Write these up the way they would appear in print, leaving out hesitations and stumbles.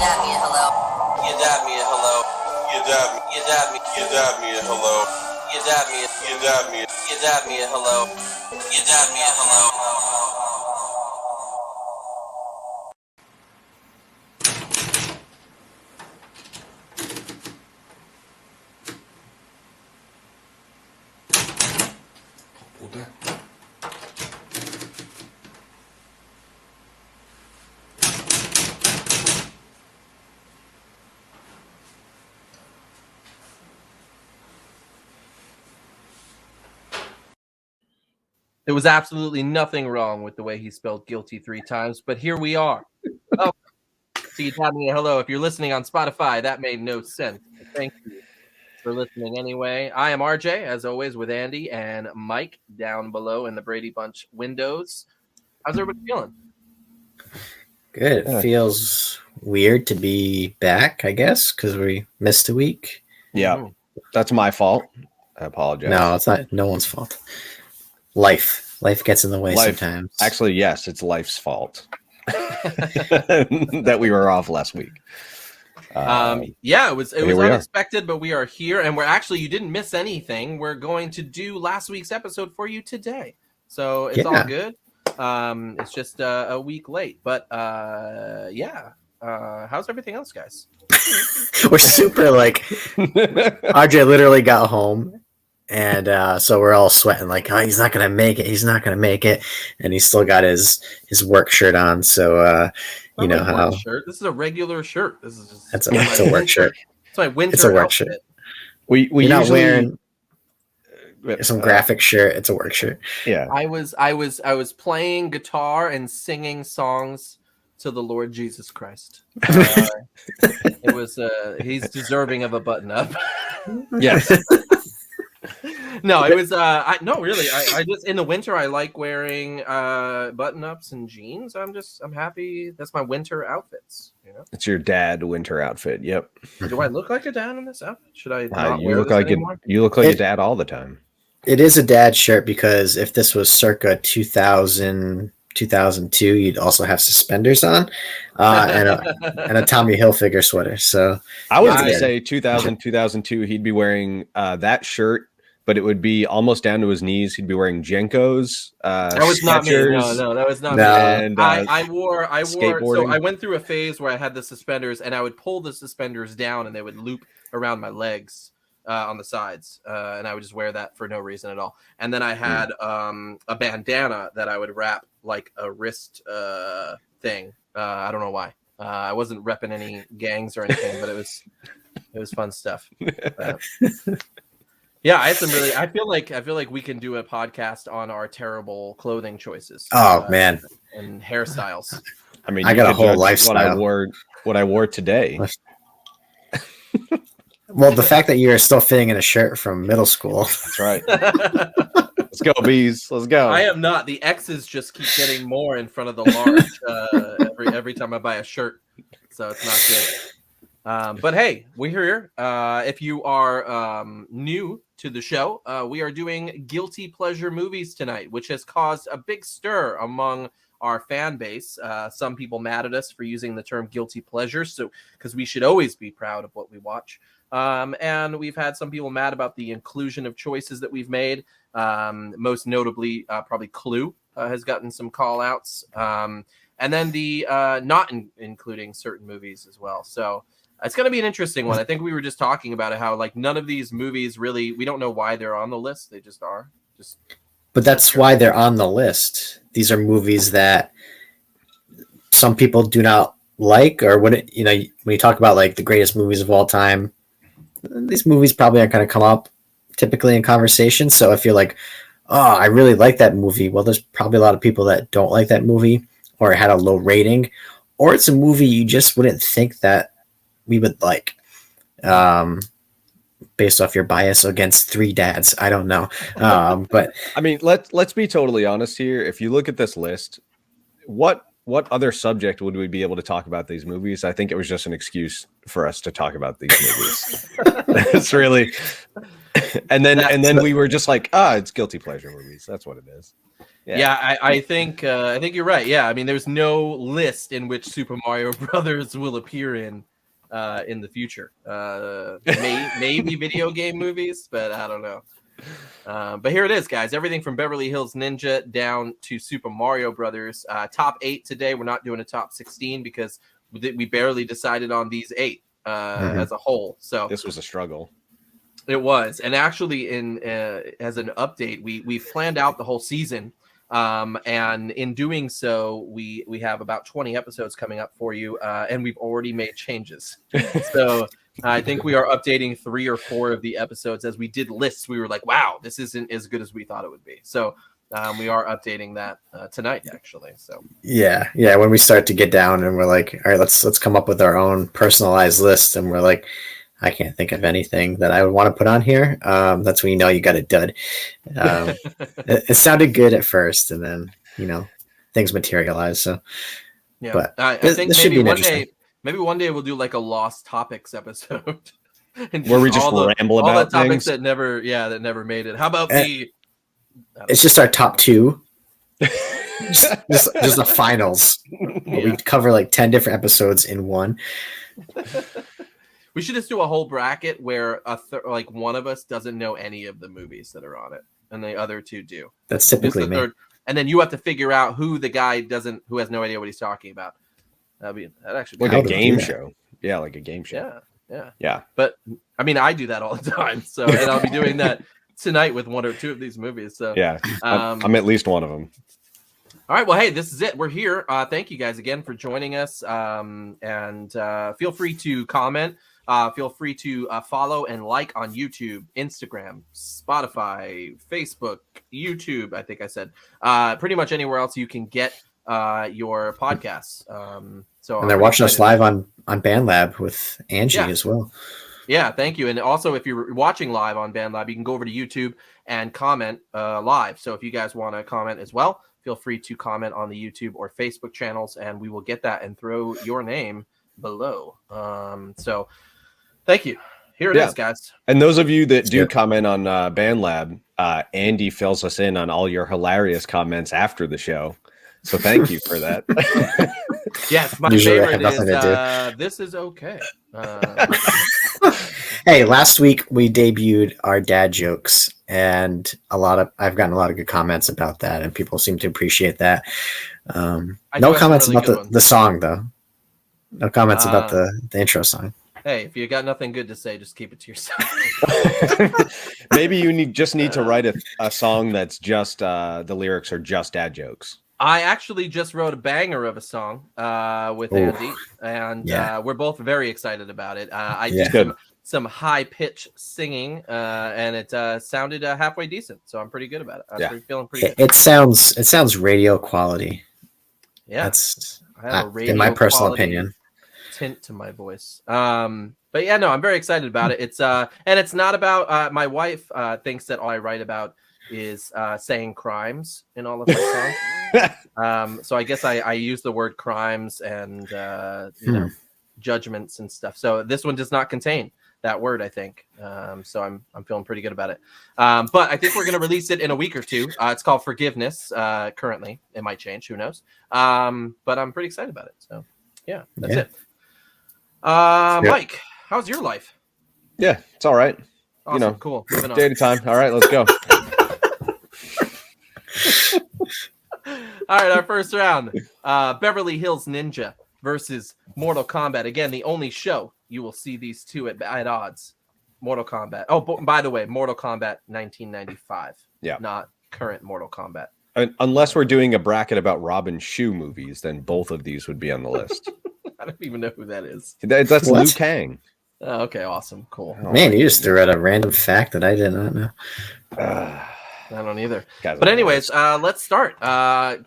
dab me a hello. You dab me a hello. You dab me a hello. You dab me a hello. You dab me a hello. There was absolutely nothing wrong with the way he spelled guilty 3 times, but here we are. Oh, so you taught me a hello. If you're listening on Spotify, that made no sense. Thank you for listening anyway. I am RJ, as always, with Andy and Mike down below in the Brady Bunch windows. How's everybody feeling? Good. It feels weird to be back, I guess, because we missed a week. Yeah, that's my fault. I apologize. No, it's not. No one's fault. Life gets in the way sometimes. Actually, yes, it's life's fault that we were off last week. Yeah, it was unexpected, but we are here, and you didn't miss anything. We're going to do last week's episode for you today, so it's all good. It's just a week late, but how's everything else, guys? We're super RJ literally got home. And so we're all sweating like, oh, he's not going to make it. He's not going to make it. And he's still got his work shirt on. So, you know how. Shirt. This is a regular shirt. This is just. It's a work shirt. It's my winter It's a work outfit. shirt. You're usually not wearing some graphic. graphic shirt. It's a work shirt. Yeah. I was playing guitar and singing songs to the Lord Jesus Christ. It was he's deserving of a button up. Yes. No, it was really. I just in the winter I like wearing button ups and jeans. I'm happy. That's my winter outfits. You know, It's your dad winter outfit. Yep. do I look like a dad in this outfit? Should I? Not You wear look this like anymore? you look like your dad all the time. It is a dad shirt because if this was circa 2000, 2002, you'd also have suspenders on and a Tommy Hilfiger sweater. So I was going to say 2000, 2002, he'd be wearing that shirt, but it would be almost down to his knees. He'd be wearing Jenkos. That was not me. No, that was not me. And I wore. skateboarding. So I went through a phase where I had the suspenders, and I would pull the suspenders down, and they would loop around my legs on the sides, and I would just wear that for no reason at all. And then I had a bandana that I would wrap like a wrist thing. I don't know why. I wasn't repping any gangs or anything, but it was fun stuff. Yeah, I feel like we can do a podcast on our terrible clothing choices. Oh man, and hairstyles. I mean, I got a whole lifestyle. What I wore today. Well, the fact that you're still fitting in a shirt from middle school. That's right. Let's go, bees. Let's go. I am not. The X's just keep getting more in front of the large every time I buy a shirt, so it's not good. But hey, we're here. If you are new to the show, we are doing guilty pleasure movies tonight, which has caused a big stir among our fan base. Some people mad at us for using the term guilty pleasure, so because we should always be proud of what we watch. And we've had some people mad about the inclusion of choices that we've made. Most notably, probably Clue has gotten some call outs. And then the not including certain movies as well. So it's going to be an interesting one. I think we were just talking about it, how like none of these movies really, we don't know why they're on the list. They just are. But that's why they're on the list. These are movies that some people do not like, or when you talk about like the greatest movies of all time, these movies probably aren't going to come up typically in conversation. So I feel like, oh, I really like that movie. Well, there's probably a lot of people that don't like that movie or it had a low rating, or it's a movie you just wouldn't think that we would like, based off your bias against Three Dads. I don't know. But I mean, let's be totally honest here. If you look at this list, what what other subject would we be able to talk about these movies? I think it was just an excuse for us to talk about these movies. That's really. And then we were just like, it's guilty pleasure movies. That's what it is. Yeah, I think you're right. Yeah, I mean, there's no list in which Super Mario Brothers will appear in the future. Maybe video game movies, but I don't know. But here it is, guys. Everything from Beverly Hills Ninja down to Super Mario Brothers. Top 8 today. We're not doing a top 16 because we barely decided on these 8 as a whole. So this was a struggle. It was, and actually, as an update, we planned out the whole season, and in doing so, we have about 20 episodes coming up for you, and we've already made changes. So I think we are updating 3 or 4 of the episodes. As we did lists, we were like, "Wow, this isn't as good as we thought it would be." So we are updating that tonight, actually. So yeah. When we start to get down, and we're like, "All right, let's come up with our own personalized list," and we're like, I can't think of anything that I would want to put on here. That's when you know you got a dud. It sounded good at first, and then things materialize. So yeah, but I think maybe one day we'll do like a Lost Topics episode, and where we just ramble about all the topics things that never made it. How about it's just our top 2. just the finals. Yeah. We cover like 10 different episodes in one. We should just do a whole bracket where like one of us doesn't know any of the movies that are on it, and the other 2 do. That's typically me. And then you have to figure out who the guy who has no idea what he's talking about. That actually be like a game show. Yeah, like a game show. Yeah. But I mean, I do that all the time. So, and I'll be doing that tonight with 1 or 2 of these movies. So yeah, I'm at least one of them. All right. Well, hey, this is it. We're here. Thank you guys again for joining us. And feel free to comment. Feel free to follow and like on YouTube, Instagram, Spotify, Facebook, YouTube. I think I said pretty much anywhere else you can get your podcasts. And they're watching us live on BandLab with Angie as well. Yeah, thank you. And also, if you're watching live on BandLab, you can go over to YouTube and comment live. So if you guys want to comment as well, feel free to comment on the YouTube or Facebook channels, and we will get that and throw your name below. So thank you. Here it is, guys. And those of you that do comment on BandLab, Andy fills us in on all your hilarious comments after the show. So thank you for that. Yes, my favorite is this is okay. Hey, last week we debuted our dad jokes, and I've gotten a lot of good comments about that, and people seem to appreciate that. No comments about the song though. No comments about the intro song. Hey, if you got nothing good to say, just keep it to yourself. Maybe you need to write a song that's just the lyrics are just dad jokes. I actually just wrote a banger of a song with Andy, and we're both very excited about it. I did some high pitch singing, and it sounded halfway decent, so I'm pretty good about it. I'm feeling pretty good. It sounds radio quality. Yeah, that's I have a radio in my personal opinion. Tint to my voice. But yeah, no, I'm very excited about it. It's and it's not about my wife thinks that all I write about is saying crimes in all of my songs. So I guess I use the word crimes and judgments and stuff. So this one does not contain that word, I think. So I'm feeling pretty good about it. But I think we're going to release it in a week or 2. It's called Forgiveness. Currently, it might change. Who knows? But I'm pretty excited about it. So yeah, that's it. Mike, how's your life? Yeah, it's all right. Awesome, cool. Moving on. Day at a time. All right, let's go. All right, our first round. Beverly Hills Ninja versus Mortal Kombat. Again, the only show you will see these two at odds. Mortal Kombat. Oh, by the way, Mortal Kombat 1995. Yeah. Not current Mortal Kombat. Unless we're doing a bracket about Robin Shou movies, then both of these would be on the list. I don't even know who that is. That's Liu Kang. Oh, okay, awesome. Cool. Man, you just threw out a random fact that I did not know. I don't either. But anyways, let's start.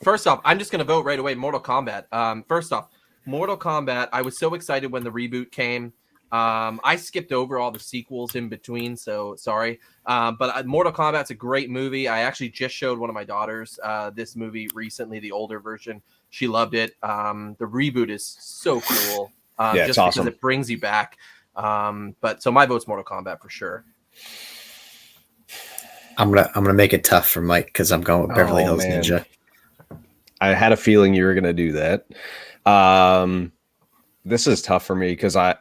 First off, I'm just going to vote right away. Mortal Kombat. First off, Mortal Kombat. I was so excited when the reboot came. I skipped over all the sequels in between, so sorry. But Mortal Kombat's a great movie. I actually just showed one of my daughters this movie recently, the older version. She loved it. The reboot is so cool. Yeah, just it's awesome. because it brings you back. But so my vote's Mortal Kombat for sure. I'm gonna make it tough for Mike because I'm going with Beverly Hills man. Ninja. I had a feeling you were going to do that. This is tough for me because I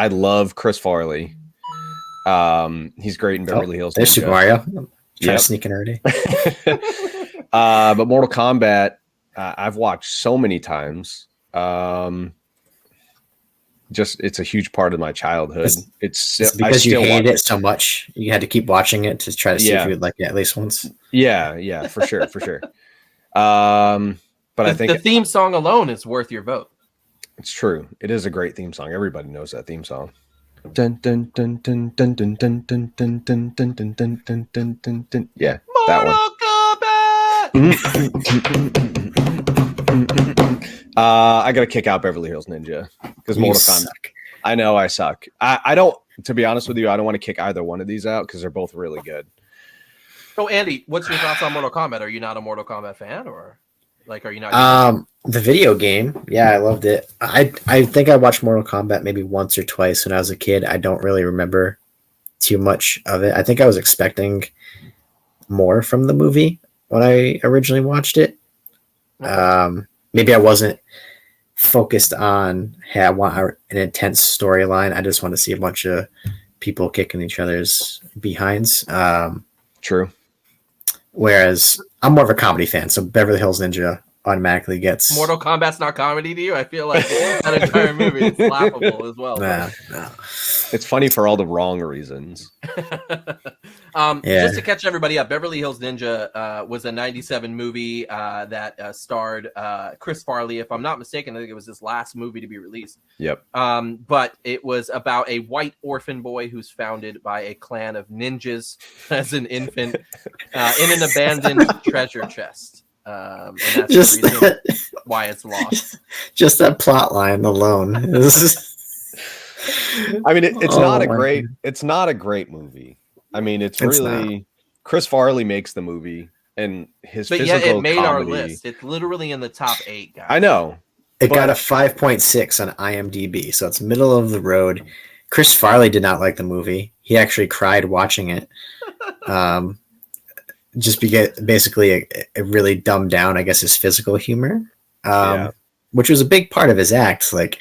love Chris Farley. He's great in Beverly Hills. There's Super Mario. Trying Yep. to sneak in already. But Mortal Kombat, I've watched so many times. Just it's a huge part of my childhood. It's because you hated it so much. You had to keep watching it to try to see if you would like it at least once. Yeah, for sure. But I think the theme song alone is worth your vote. it's true. It is a great theme song. Everybody knows that theme song. Dun, dun, dun, dun, dun, dun, dun, dun, dun, dun, dun, dun, dun, dun, dun, dun, dun. Yeah, that one. I gotta kick out Beverly Hills Ninja because Mortal Kombat. I know I suck. I don't. To be honest with you, I don't want to kick either one of these out because they're both really good. So Andy, what's your thoughts on Mortal Kombat? Are you not a Mortal Kombat fan, or like are you not? The video game, yeah, I loved it. I think I watched Mortal Kombat maybe once or twice when I was a kid. I don't really remember too much of it. I think I was expecting more from the movie when I originally watched it. Maybe I wasn't focused on, hey, I want an intense storyline. I just want to see a bunch of people kicking each other's behinds. True. Whereas I'm more of a comedy fan, so Beverly Hills Ninja automatically gets. Mortal Kombat's not comedy to you? I feel like that entire movie is laughable as well. No. It's funny for all the wrong reasons. Just to catch everybody up, Beverly Hills Ninja was a 97 movie that starred Chris Farley. If I'm not mistaken, I think it was his last movie to be released. Yep. But it was about a white orphan boy who's founded by a clan of ninjas as an infant in an abandoned treasure chest. And that's Just the reason why it's lost. Just that plot line alone. I mean, it's not a my great. God. It's not a great movie. I mean, it's It's really Chris Farley makes the movie, and his But physical yet it made our comedy. list. It's literally in the top 8, guys. I know. It got But- a 5.6 on IMDb, so it's middle of the road. Chris Farley did not like the movie. He actually cried watching it. Just because basically it really dumbed down, I guess, his physical humor, which was a big part of his act. Like,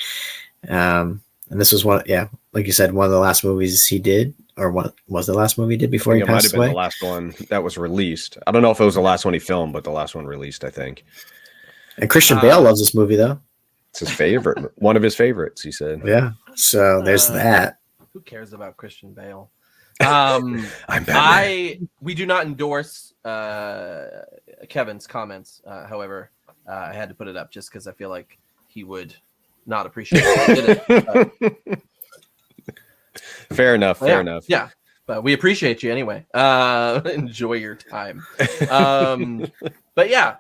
and this was one, like you said, one of the last movies he did, or what was the last movie he did before he It might have passed been away. the last one that was released. I don't know if it was the last one he filmed, but the last one released, I think. And Christian Bale loves this movie, though. It's his favorite, one of his favorites. He said, Yeah, so there's that. Who cares about Christian Bale? "I'm Batman." We do not endorse Kevin's comments. However, I had to put it up just because I feel like he would not appreciate it. Fair enough. Fair enough. Yeah, but we appreciate you anyway. Enjoy your time. But yeah,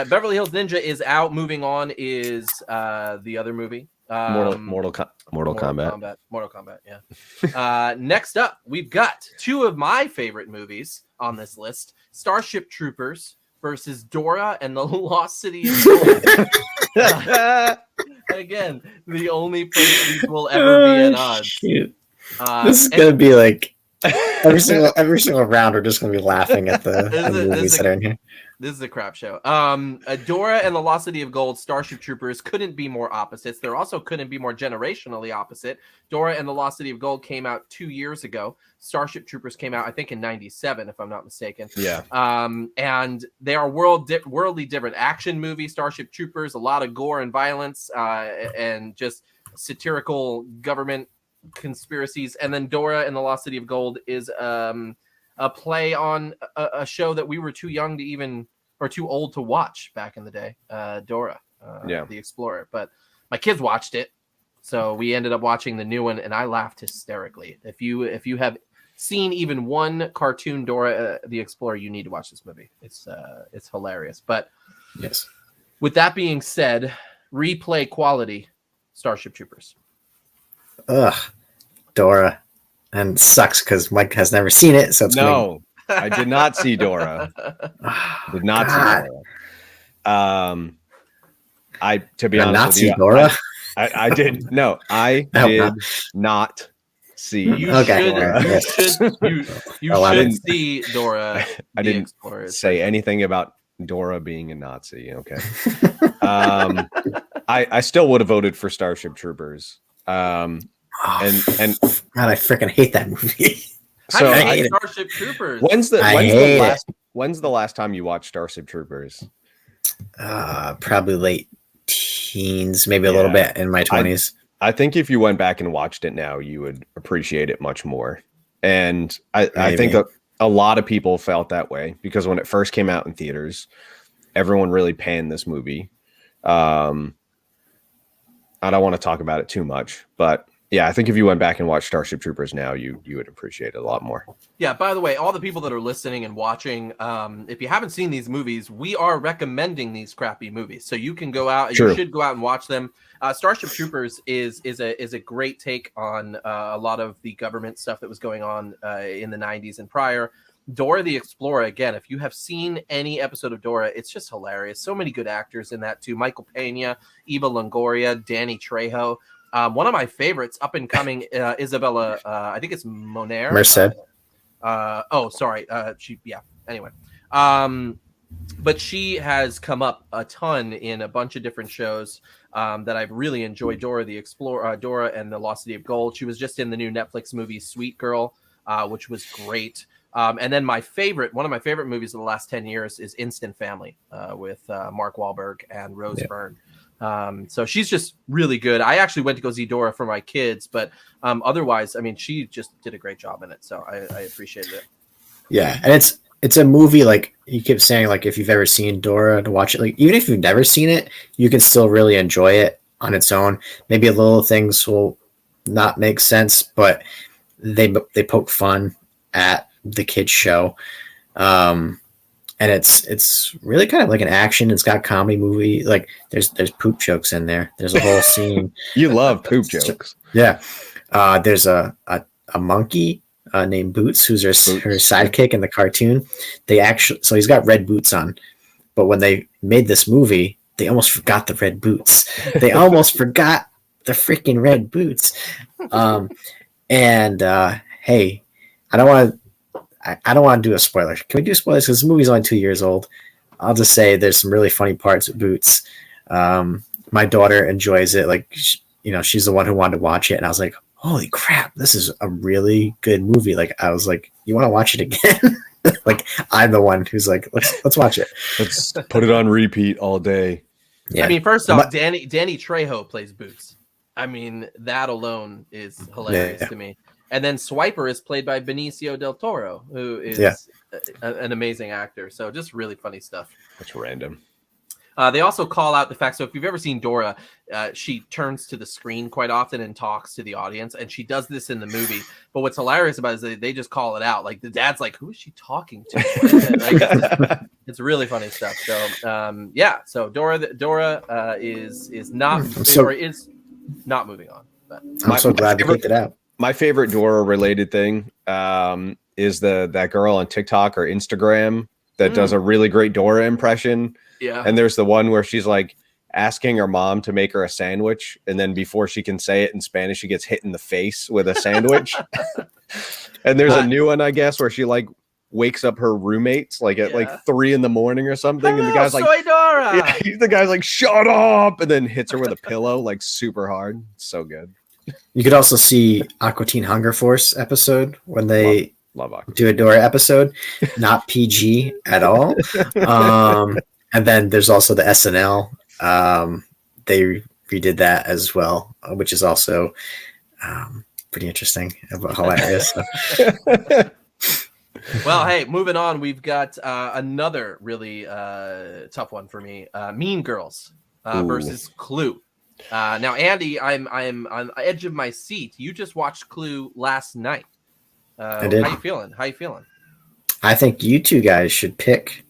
Beverly Hills Ninja is out. Moving on is the other movie. Mortal Kombat. Mortal Kombat, yeah. Next up, we've got two of my favorite movies on this list: Starship Troopers versus Dora and the Lost City of Gold. Again, the only place these will ever be at odds. Shoot. This is gonna be like every single round. We're just gonna be laughing at the movies that are in here. This is a crap show. Dora and the Lost City of Gold, Starship Troopers couldn't be more opposites. There also couldn't be more generationally opposite. Dora and the Lost City of Gold came out 2 years ago. Starship Troopers came out, I think, in '97, if I'm not mistaken. Yeah. And they are worldly different action movies. Starship Troopers, a lot of gore and violence, and just satirical government conspiracies. And then Dora and the Lost City of Gold is a play on a show that we were too young to even, or too old to watch back in the day, Dora, the Explorer. But my kids watched it, so we ended up watching the new one, and I laughed hysterically. If you have seen even one cartoon Dora the Explorer, you need to watch this movie. It's hilarious. But Yes. with that being said, replay quality, Starship Troopers. Ugh, Dora, and it sucks because Mike has never seen it. So it's No, I did not see Dora. gonna, Did not God. see Dora. I to be You're honest not with see you, Dora. I did no, I I hope did not. not see. You Okay. should. Dora. You Yes. should. You Oh, I should didn't- see Dora. I the didn't Explorer. say anything about Dora being a Nazi. Okay. I still would have voted for Starship Troopers. Oh, And God, I freaking hate that movie. How so do you I hate hate it. Starship Troopers? when's I hate it. the last time you watched Starship Troopers? Probably late teens, maybe a little Yeah. bit in my 20s. I think if you went back and watched it now, you would appreciate it much more. And I think Maybe. a lot of people felt that way because when it first came out in theaters, everyone really panned this movie. I don't want to talk about it too much, but yeah, I think if you went back and watched Starship Troopers now, you would appreciate it a lot more. Yeah, by the way, all the people that are listening and watching, if you haven't seen these movies, we are recommending these crappy movies. So you can go out, True. you should go out and watch them. Starship Troopers is a great take on a lot of the government stuff that was going on in the 90s and prior. Dora the Explorer, again, if you have seen any episode of Dora, it's just hilarious. So many good actors in that too. Michael Pena, Eva Longoria, Danny Trejo. One of my favorites, up and coming, Isabella. I think it's Moner. Merced. Anyway, but she has come up a ton in a bunch of different shows that I've really enjoyed. Dora the Explorer, Dora and the Lost City of Gold. She was just in the new Netflix movie Sweet Girl, which was great. And then one of my favorite movies of the last 10 years is Instant Family with Mark Wahlberg and Rose Byrne. So she's just really good. I actually went to go see Dora for my kids, but otherwise, I mean, she just did a great job in it. So I appreciated it. Yeah, and it's a movie like you keep saying, like if you've ever seen Dora to watch it, like even if you've never seen it, you can still really enjoy it on its own. Maybe a little things will not make sense, but they poke fun at the kids show. And it's really kind of like an action. It's got comedy movie. Like there's poop jokes in there. There's a whole scene. You love poop jokes. Yeah. There's a monkey named Boots, who's her sidekick in the cartoon. So he's got red boots on, but when they made this movie, they almost forgot the red boots. They almost forgot the freaking red boots. Hey, I don't want to do a spoiler. Can we do spoilers? Because this movie's only 2 years old. I'll just say there's some really funny parts with Boots. My daughter enjoys it. Like, she's the one who wanted to watch it, and I was like, "Holy crap, this is a really good movie!" Like, I was like, "You want to watch it again?" Like, I'm the one who's like, "Let's watch it." Let's put it on repeat all day. Yeah. I mean, first off, Danny Trejo plays Boots. I mean, that alone is hilarious to me. And then Swiper is played by Benicio del Toro, who is an amazing actor. So just really funny stuff. That's random. They also call out the fact, so if you've ever seen Dora, she turns to the screen quite often and talks to the audience, and she does this in the movie. But what's hilarious about it is they just call it out. Like the dad's like, "Who is she talking to?" It's really funny stuff. So so Dora is not is not moving on. But I'm so glad you picked it out. My favorite Dora related thing is that girl on TikTok or Instagram that does a really great Dora impression. Yeah. And there's the one where she's like asking her mom to make her a sandwich, and then before she can say it in Spanish, she gets hit in the face with a sandwich. And there's a new one, I guess, where she like wakes up her roommates like at like 3 a.m. or something. Hello, and the guy's like, soy Dora. yeah, the guy's like, "Shut up," and then hits her with a pillow like super hard. It's so good. You could also see Aqua Teen Hunger Force episode when they Love Aqua. do a Dora episode, not PG at all. And then there's also the SNL. They redid that as well, which is also pretty interesting, hilarious. Well, hey, moving on, we've got another really tough one for me. Mean Girls versus Clue. Now, Andy, I'm on the edge of my seat. You just watched Clue last night. I did. How you feeling? I think you two guys should pick,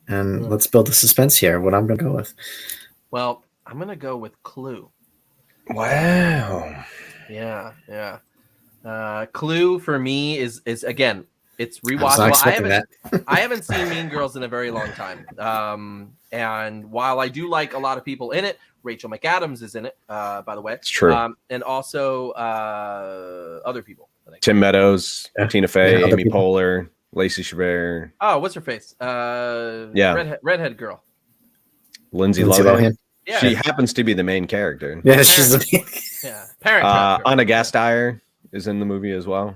and let's build the suspense here. What I'm going to go with. Well, I'm going to go with Clue. Wow. Yeah. Clue for me is again, it's I was not rewatchable. expecting that. I haven't seen Mean Girls in a very long time. And while I do like a lot of people in it, Rachel McAdams is in it, by the way. It's true. And also other people. I think. Tim Meadows, Yeah. Tina Fey, Yeah, other Amy people. Poehler, Lacey Chabert, Oh, what's her face? Redhead girl. Lindsay Lindsay Lohan. Lohan. Yeah, She happens to be the main character. Yeah, she's the. yeah. Parent Trap girl. Anna Gasteyer is in the movie as well.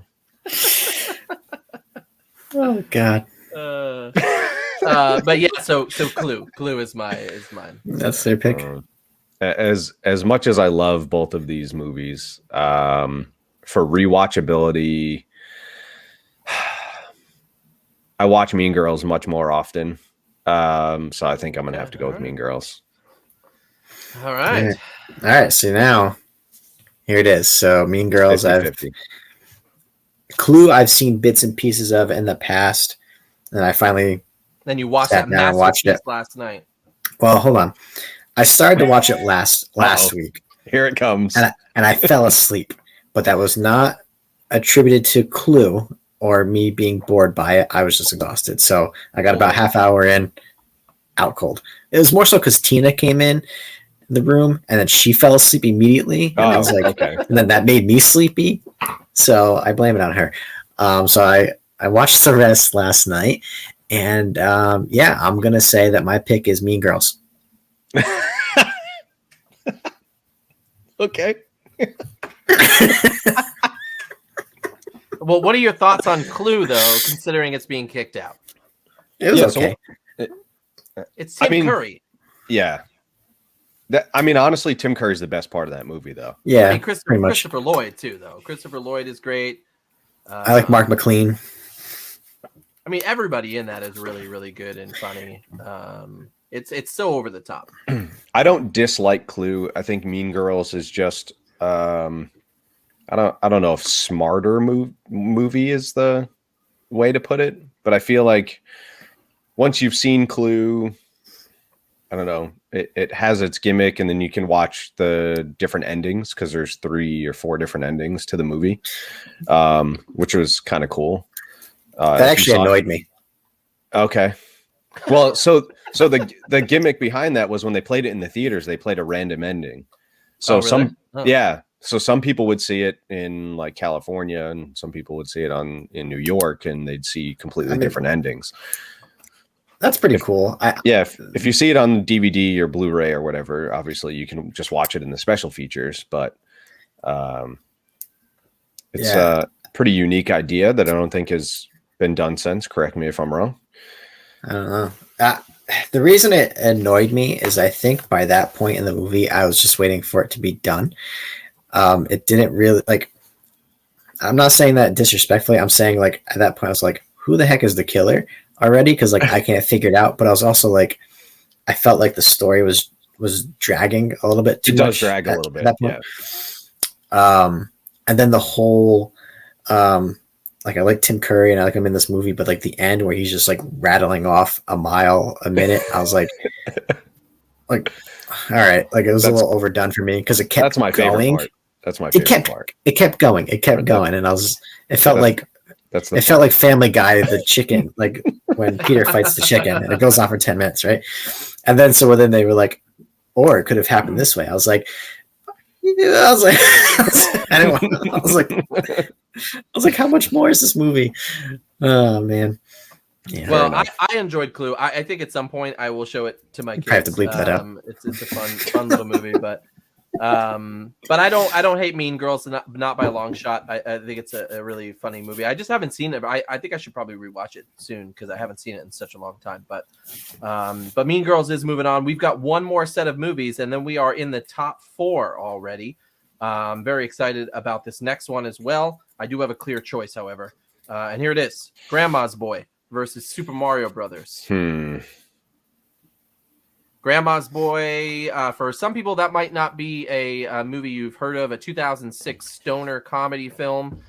Oh God, But yeah, so Clue is mine. that's their pick. As much as I love both of these movies, for rewatchability, I watch Mean Girls much more often. So I think I'm gonna have to go with Mean Girls. All right. All right, so now here it is. So Mean Girls, 50-50. Clue I've seen bits and pieces of in the past, and I finally. Then you watched Sat that down and watched masterpiece it. last night. Well, hold on. I started to watch it last Uh-oh. week, Here it comes. and I fell asleep. But that was not attributed to Clue or me being bored by it. I was just exhausted. So I got about half hour in, out cold. It was more so because Tina came in the room and then she fell asleep immediately. And I was like, okay. and then that made me sleepy. So I blame it on her. So I watched the rest last night. And yeah, I'm going to say that my pick is Mean Girls. Okay. Well, what are your thoughts on Clue, though, considering it's being kicked out? It was Yeah, so- okay. It's Tim Curry. Yeah. Honestly, Tim Curry's the best part of that movie, though. Yeah, I mean, pretty much. Christopher Lloyd, too, though. Christopher Lloyd is great. I like Mark McLean. I mean, everybody in that is really, really good and funny. It's so over the top. I don't dislike Clue. I think Mean Girls is just I don't know if smarter movie is the way to put it, but I feel like once you've seen Clue, I don't know, it has its gimmick, and then you can watch the different endings because there's 3 or 4 different endings to the movie, which was kind of cool. That actually annoyed me. Okay. Well, so the gimmick behind that was when they played it in the theaters, they played a random ending. So so some people would see it in like California, and some people would see it in New York, and they'd see completely different endings. That's pretty cool. If you see it on DVD or Blu-ray or whatever, obviously you can just watch it in the special features, but it's a pretty unique idea that I don't think has been done since. Correct me if I'm wrong. I don't know. The reason it annoyed me is I think by that point in the movie, I was just waiting for it to be done. It didn't really I'm not saying that disrespectfully. I'm saying like at that point, I was like, who the heck is the killer already? Because like I can't figure it out. But I was also like, I felt like the story was dragging a little bit too much. It does drag a little bit. Yeah. And then the whole like I like Tim Curry and I like him in this movie, but like the end where he's just like rattling off a mile a minute, I was like, all right, like it was a little overdone for me because it kept That's my favorite going. part. That's my favorite part. It kept going, and it felt like Family Guy, the chicken, like when Peter fights the chicken and it goes on for 10 minutes, right? And then then they were like, or it could have happened this way. I was like, how much more is this movie? Oh man. Yeah. Well, I enjoyed Clue. I think at some point I will show it to my kids. I have to bleep that out. It's a fun little movie, but I don't hate Mean Girls, not by a long shot. I think it's a really funny movie. I just haven't seen it. I think I should probably rewatch it soon because I haven't seen it in such a long time. But Mean Girls is moving on. We've got one more set of movies, and then we are in the top 4 already. I'm very excited about this next one as well. I do have a clear choice, however, and here it is: Grandma's Boy versus Super Mario Brothers. Grandma's Boy, for some people, that might not be a movie you've heard of, a 2006 stoner comedy film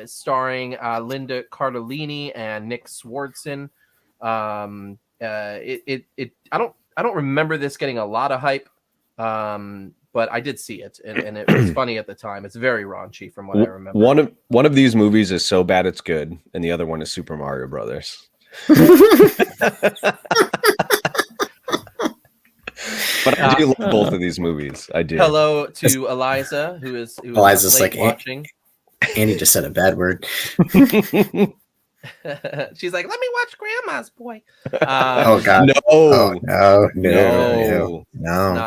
starring Linda Cardellini and Nick Swardson. I don't remember this getting a lot of hype, but I did see it, and it was funny at the time. It's very raunchy from what I remember. One of these movies is so bad it's good, and the other one is Super Mario Brothers. But I do love both of these movies. I do. Hello to Eliza, who is Eliza's late like watching. Andy just said a bad word. She's like, let me watch Grandma's Boy. Oh God! No, Oh, no!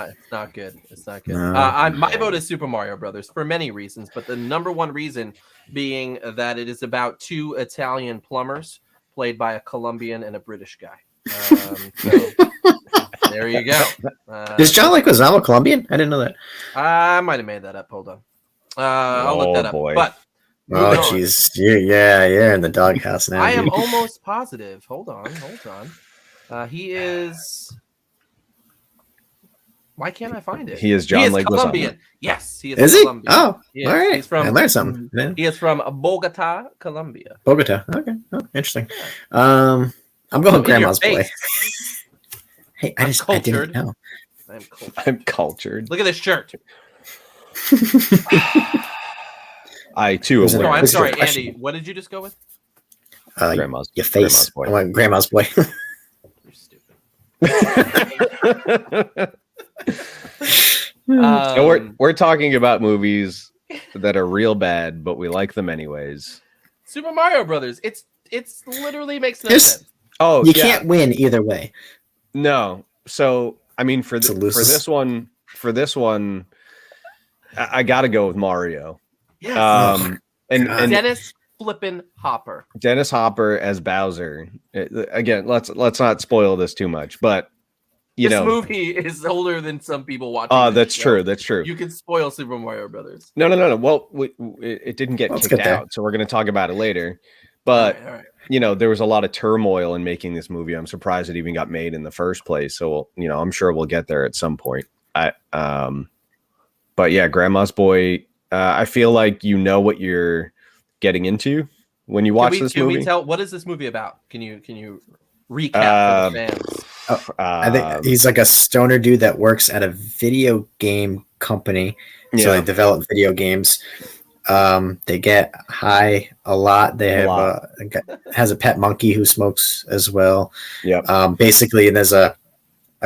It's not good. It's not good. No. My vote is Super Mario Brothers for many reasons, but the number one reason being that it is about two Italian plumbers played by a Colombian and a British guy. So there you go. Is John Leguizamo Colombian? I didn't know that. I might have made that up. Hold on. I'll look that up. Boy. But Oh, moving on. jeez. You're in the doghouse now. I am dude. almost positive. Hold on. He is. Why can't I find it? He is John Leguizamo. Colombian. Yes, he is. Is he? Colombian. Oh, He is. all right. He's from. I learned something. Yeah. He is from Bogota, Colombia. Bogota. Okay. Oh, interesting. I'm going In your Grandma's Boy. face. Hey, I'm I didn't cultured. know. I'm cool. I'm cultured. Look at this shirt. I too Was it am No, a- aware. I'm This is a sorry, question. Andy. What did you just go with? Grandma's Your face. Grandma's Boy. I went Grandma's Boy. You're stupid. So we're talking about movies that are real bad, but we like them anyways. Super Mario Brothers. It's literally makes no There's- sense. Oh, You yeah. can't win either way. No. So I mean, for It's a for loses. this one, I got to go with Mario. Yes. And God. Dennis flippin' Hopper. Dennis Hopper as Bowser. Again, let's not spoil this too much, but you This know, movie is older than some people watching. oh, this that's show. true. That's true. You can spoil Super Mario Brothers. No. Well, it didn't get Let's kicked get there. out, so we're going to talk about it later. But All right. you know, there was a lot of turmoil in making this movie. I'm surprised it even got made in the first place. So, you know, I'm sure we'll get there at some point. But yeah, Grandma's Boy. I feel like you know what you're getting into when you watch this Can movie. we tell what is this movie about? Can you recap for the fans? I think he's like a stoner dude that works at a video game company. So Yeah. they develop video games. They get high a lot. They have lot. has a pet monkey who smokes as well. Yep. Basically, there's a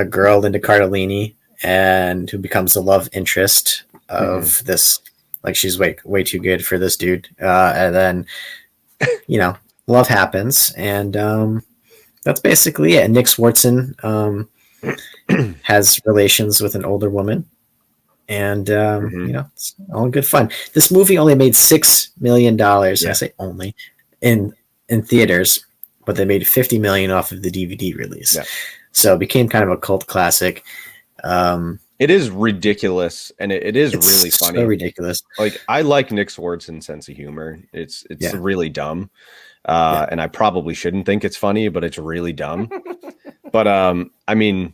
girl into Cardellini and who becomes the love interest of this. Like she's way too good for this dude. And then, you know, love happens, and that's basically it. Nick Swartzen has relations with an older woman. And you know, it's all good fun. This movie only made $6 million. Yeah. I say only in theaters, but they made $50 million off of the DVD release. Yeah. So it became kind of a cult classic. It is ridiculous, and it is It's really funny. so ridiculous. Like I like Nick Swartzen's sense of humor. It's Yeah. really dumb, and I probably shouldn't think it's funny, but it's really dumb. But I mean,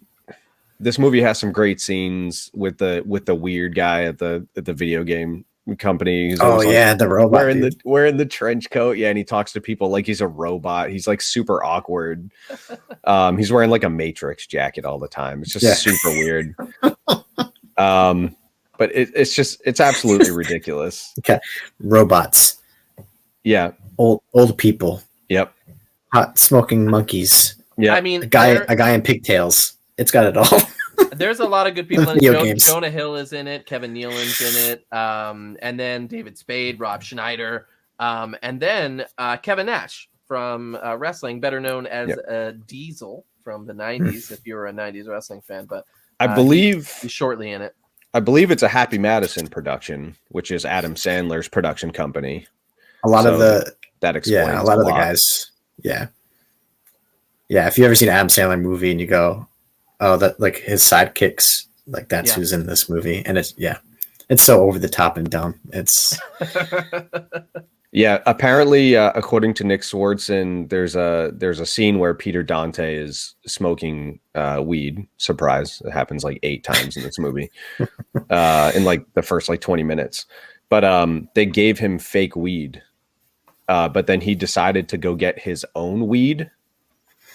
this movie has some great scenes with the weird guy at the video game company. He's Oh always, like, yeah, the robot. wearing the trench coat. Yeah, and he talks to people like he's a robot. He's like super awkward. He's wearing like a Matrix jacket all the time. It's just Yeah. super weird. But it's absolutely ridiculous. Robots, Yeah. old people, Yep. hot smoking monkeys, Yeah. I mean, a guy in pigtails. It's got it all. there's a lot of good people in it. Video games. Jonah Hill is in it. Kevin Nealon's in it. And then David Spade, Rob Schneider, and then Kevin Nash from wrestling, better known as Diesel from the 90s, if you're a 90s wrestling fan. But I believe he's shortly in it. it's a Happy Madison production, which is Adam Sandler's production company. A lot of So, the That explains a lot of the guys. Yeah. If you ever seen an Adam Sandler movie and you go, oh, that like his sidekicks, like that's Yeah. who's in this movie, and it's so over the top and dumb. It's Yeah, apparently, according to Nick Swartzen, there's a scene where Peter Dante is smoking weed. Surprise! It happens like 8 times in this movie, in like the first like 20 minutes. But they gave him fake weed, but then he decided to go get his own weed,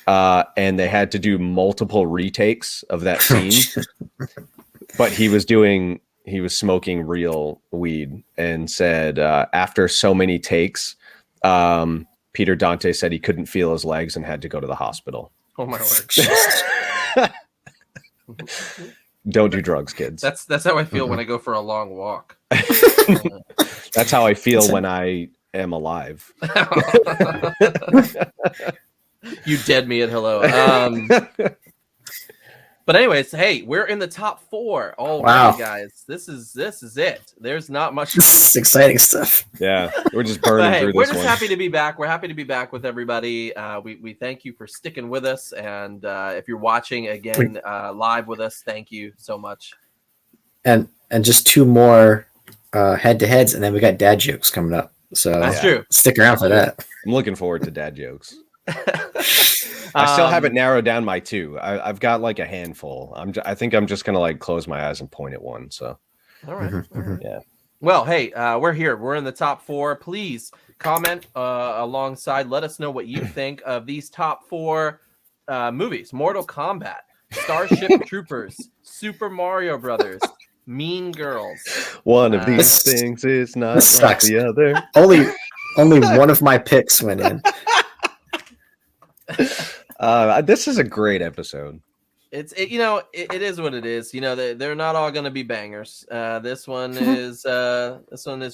and they had to do multiple retakes of that scene. But he was doing he was smoking real weed and said after so many takes, Peter Dante said he couldn't feel his legs and had to go to the hospital. Oh my word. Don't do drugs, kids. That's how I feel when I go for a long walk. That's how I feel when I am alive. You dead me at hello. But anyways, hey, we're in the top 4 already, Wow. guys. This is it. There's not much. This is exciting stuff. Yeah, we're just burning But hey, through we're this just one. happy to be back. We're happy to be back with everybody. We thank you for sticking with us, and if you're watching again live with us, thank you so much. And just 2 more head-to-heads, and then we got dad jokes coming up. So That's true. Stick around for that. I'm looking forward to dad jokes. I still haven't narrowed down my 2. I've got like a handful. I think I'm just gonna like close my eyes and point at one. So All right. yeah. Well, hey, we're here. We're in the top 4. Please comment alongside. Let us know what you think of these top 4 movies: Mortal Kombat, Starship Troopers, Super Mario Brothers, Mean Girls. One of these This- things is not this like sucks. the other. Only one of my picks went in. This is a great episode. It is what it is. They're not all going to be bangers. This one is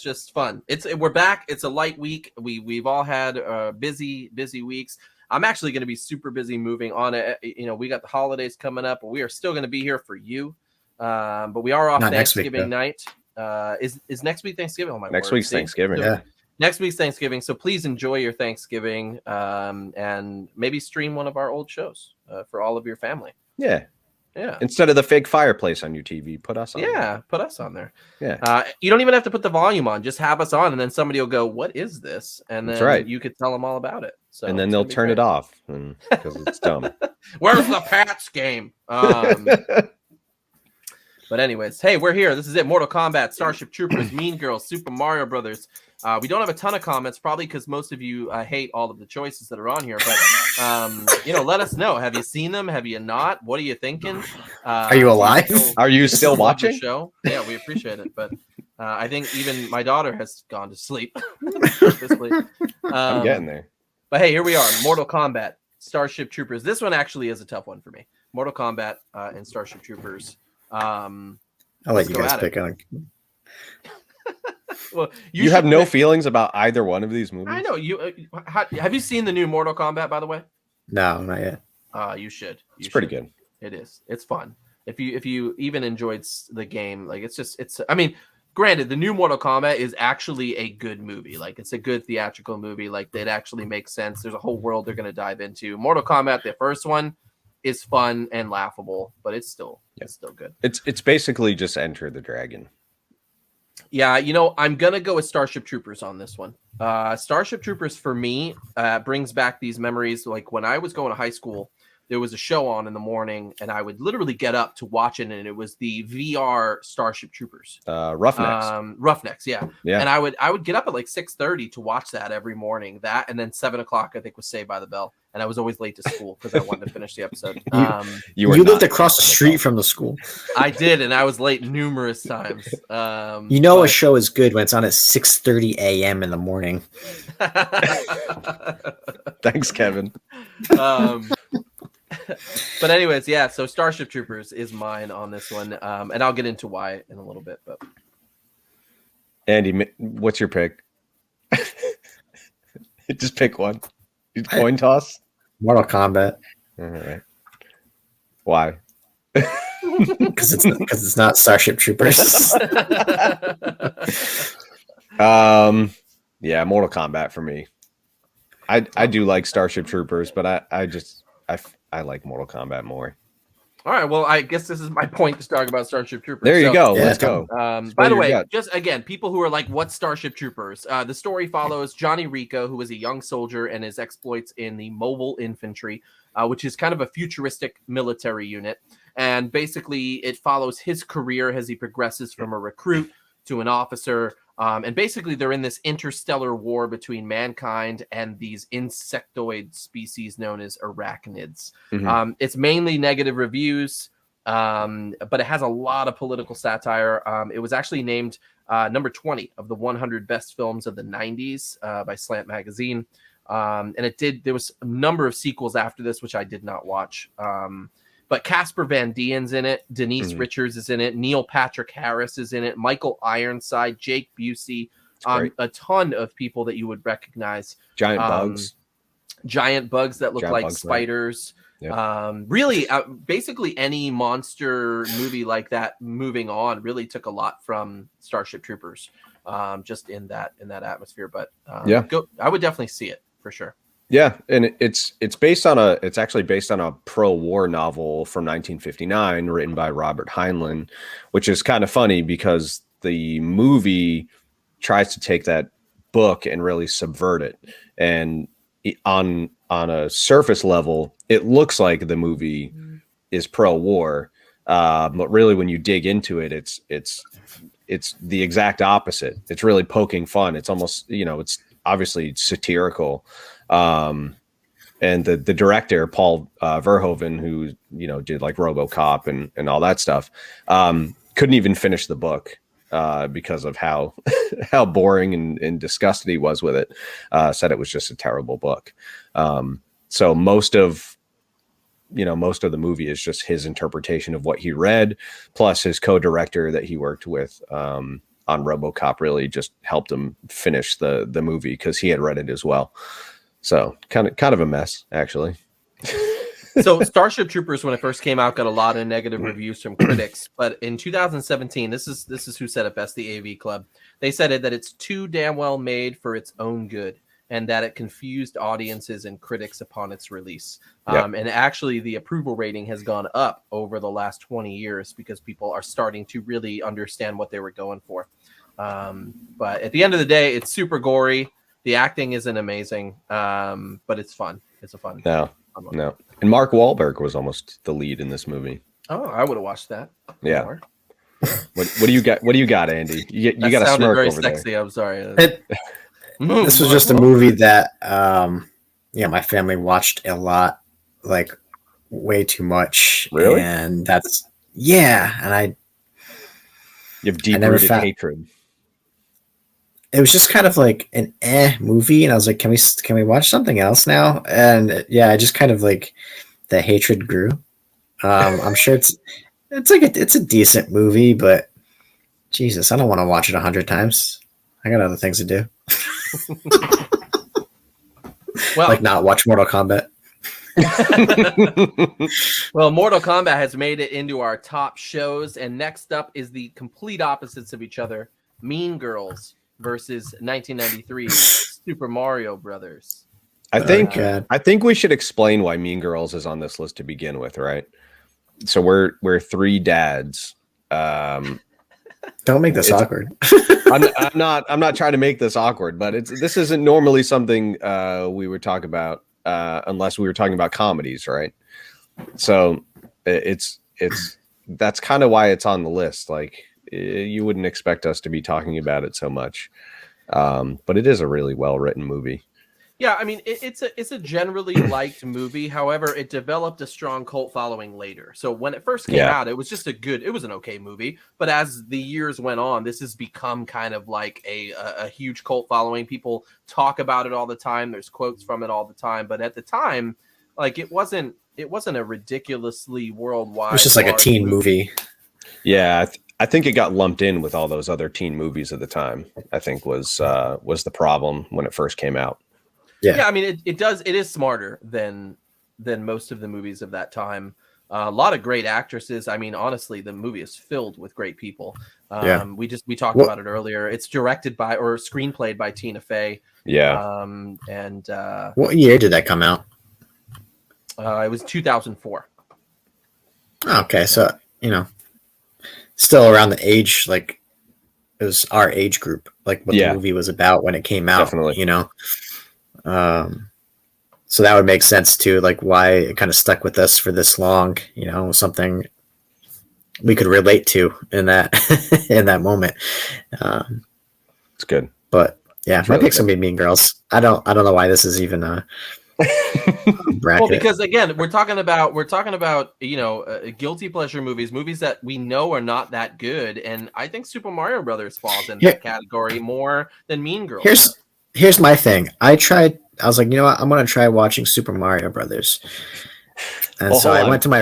just fun. We're back. It's a light week. We've all had busy weeks. I'm actually going to be super busy moving on it. We got the holidays coming up, but we are still going to be here for you. But we are off Not next week, Thanksgiving night. Is next week Thanksgiving? Oh my Next word. week's Thanksgiving. Yeah. Next week's Thanksgiving, so please enjoy your Thanksgiving, and maybe stream one of our old shows for all of your family. Yeah. Yeah, Instead of the fake fireplace on your TV, put us on. yeah, put us on there. Yeah. You don't even have to put the volume on; just have us on, and then somebody will go, "What is this?" And That's then right. you could tell them all about it. So And then it's they'll gonna be turn great. it off because it's dumb. Where's the Pats game? But anyways, hey, we're here. This is it. Mortal Kombat, Starship Troopers, Mean Girls, Super Mario Brothers. We don't have a ton of comments, probably because most of you hate all of the choices that are on here. But let us know. Have you seen them? Have you not? What are you thinking? Are you alive? Are you still love the watching? show? Yeah, we appreciate it. But I think even my daughter has gone to sleep. Purposely. I'm getting there. But hey, here we are. Mortal Kombat, Starship Troopers. This one actually is a tough one for me. Mortal Kombat and Starship Troopers. I'll let Let's you go guys at it. pick on. Well, You have should no pick- feelings about either one of these movies? I know you. Have you seen the new Mortal Kombat? By the way, No, not yet. you should. It's pretty good. It is. It's fun. If you even enjoyed the game, like it's. I mean, granted, the new Mortal Kombat is actually a good movie. Like it's a good theatrical movie. Like it actually makes sense. There's a whole world they're going to dive into. Mortal Kombat, the first one, is fun and laughable, but it's still good. It's basically just Enter the Dragon. Yeah, I'm gonna go with Starship Troopers on this one. Starship Troopers for me brings back these memories. Like when I was going to high school, there was a show on in the morning, and I would literally get up to watch it, and it was the VR Starship Troopers. Roughnecks. Roughnecks, yeah. Yeah. And I would get up at like 6:30 to watch that every morning. That and then 7:00 I think was Saved by the Bell, and I was always late to school because I wanted to finish the episode. You were You not lived across the Saved by street Bell. from the school. I did, and I was late numerous times. A But- show is good when it's on at 6:30 a.m. in the morning. Thanks, Kevin. But anyways, yeah. So Starship Troopers is mine on this one, and I'll get into why in a little bit. But Andy, what's your pick? Just pick one. Coin toss. Mortal Kombat, All right. Why? because it's not Starship Troopers. Yeah, Mortal Kombat for me. I do like Starship Troopers, but I like Mortal Kombat more. All right. Well, I guess this is my point to talk about Starship Troopers. There you So, go. Yeah. Let's go. By Spill the your way, guts. just again, people who are like, "What's Starship Troopers?" The story follows Johnny Rico, who is a young soldier, and his exploits in the Mobile Infantry, which is kind of a futuristic military unit. And basically, it follows his career as he progresses from a recruit to an officer. And basically, they're in this interstellar war between mankind and these insectoid species known as arachnids. Mhm. It's mainly negative reviews. but it has a lot of political satire. It was actually named number 20 of the 100 best films of the 90s by Slant Magazine. And there was a number of sequels after this, which I did not watch. But Casper Van Dien's in it. Denise Richards is in it. Neil Patrick Harris is in it. Michael Ironside, Jake Busey, a ton of people that you would recognize. Giant bugs that look like spiders. Right. Really, basically any monster movie like that moving on really took a lot from Starship Troopers, just in that atmosphere. But I would definitely see it for sure. Yeah, and it's actually based on a pro-war novel from 1959 written by Robert Heinlein, which is kind of funny because the movie tries to take that book and really subvert it. And on a surface level, it looks like the movie is pro-war, but really when you dig into it, it's the exact opposite. It's really poking fun. It's almost, it's obviously satirical. And the director, Paul Verhoeven, who did like RoboCop and all that stuff, couldn't even finish the book because of how boring and disgusted he was with it. Said it was just a terrible book. So most of the movie is just his interpretation of what he read, plus his co-director that he worked with on RoboCop really just helped him finish the movie because he had read it as well. So kind of a mess, actually. So Starship Troopers, when it first came out, got a lot of negative reviews from critics. But in 2017, this is who said it best, the AV Club. They said that it's too damn well made for its own good, and that it confused audiences and critics upon its release. And actually, the approval rating has gone up over the last 20 years because people are starting to really understand what they were going for. But at the end of the day, it's super gory. The acting isn't amazing, but it's fun. It's a fun. No. And Mark Wahlberg was almost the lead in this movie. Oh, I would have watched that. Yeah. More. What do you got? What do you got, Andy? You got a smirk very over sexy. there. I'm sorry. This was just a movie that, my family watched a lot, like way too much. Really? And that's and you have deep-rooted hatred. It was just kind of like an movie, and I was like, can we watch something else now? And I just kind of like the hatred grew. I'm sure it's a decent movie, but Jesus, I don't want to watch it 100 times. I got other things to do. Well, like not watch Mortal Kombat. Well, Mortal Kombat has made it into our top shows, and next up is the complete opposites of each other: Mean Girls versus 1993's Super Mario Brothers. I think we should explain why Mean Girls is on this list to begin with, right? So we're three dads. Don't make this awkward. I'm not trying to make this awkward, but this isn't normally something we would talk about unless we were talking about comedies, right? So that's kind of why it's on the list. Like, you wouldn't expect us to be talking about it so much, but it is a really well-written movie. Yeah, I mean, it's a generally liked movie. However, it developed a strong cult following later. So when it first came out, it was an okay movie. But as the years went on, this has become kind of like a huge cult following. People talk about it all the time. There's quotes from it all the time. But at the time, like it wasn't a ridiculously worldwide. It was just like a teen movie. Yeah, I think it got lumped in with all those other teen movies at the time. I think was the problem when it first came out. Yeah, I mean, it is smarter than most of the movies of that time. A lot of great actresses. I mean, honestly, the movie is filled with great people. We talked about it earlier. It's directed by or screenplayed by Tina Fey. Yeah. What year did that come out? It was 2004. Okay, so still around the age, like it was our age group, like what the movie was about when it came out. Definitely. So that would make sense too, like why it kind of stuck with us for this long, something we could relate to in that in that moment. It's good. But yeah, it's my really pick's gonna be Mean Girls. I don't know why this is even bracket. Well, because again, we're talking about guilty pleasure movies that we know are not that good, and I think Super Mario Brothers falls in that category more than Mean Girls. Here's my thing. I was like, you know what? I'm gonna try watching Super Mario Brothers, and so I went to my.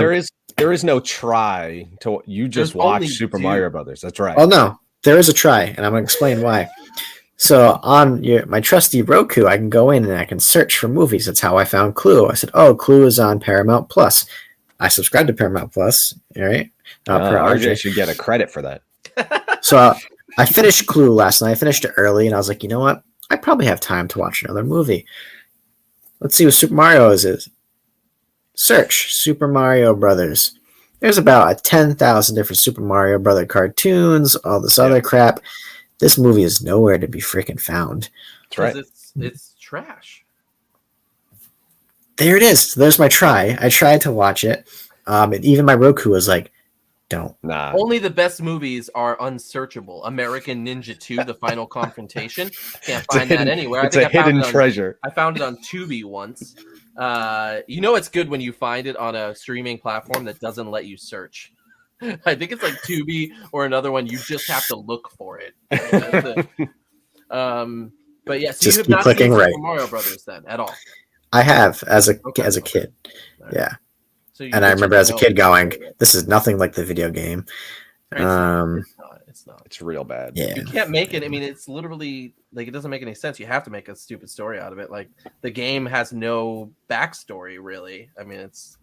There is no try to. You just watch Super Mario Brothers. That's right. Oh no, there is a try, and I'm gonna explain why. So on my trusty Roku, I can go in and I can search for movies. That's how I found Clue. I said, "Oh, Clue is on Paramount Plus." I subscribed to Paramount Plus. All right, RJ should get a credit for that. So I finished Clue last night. I finished it early, and I was like, you know what? I probably have time to watch another movie. Let's see what Super Mario is. Search Super Mario Brothers. There's about 10,000 different Super Mario Brother cartoons, all this other crap. This movie is nowhere to be freaking found. That's right. It's trash. There it is. So there's my try. I tried to watch it. And even my Roku was like, don't. Nah. Only the best movies are unsearchable. American Ninja 2, The Final Confrontation. Can't find that anywhere. It's a hidden treasure. I found it on Tubi once. It's good when you find it on a streaming platform that doesn't let you search. I think it's like Tubi or another one. You just have to look for it. But yeah, so just you have not clicking seen right. Super Mario Brothers then at all. I have as a kid. Right. Yeah. So And I remember as a kid going, "This is nothing like the video game." It's not. It's real bad. Yeah. You can't make it. I mean, it's literally like it doesn't make any sense. You have to make a stupid story out of it. Like the game has no backstory, really. I mean, it's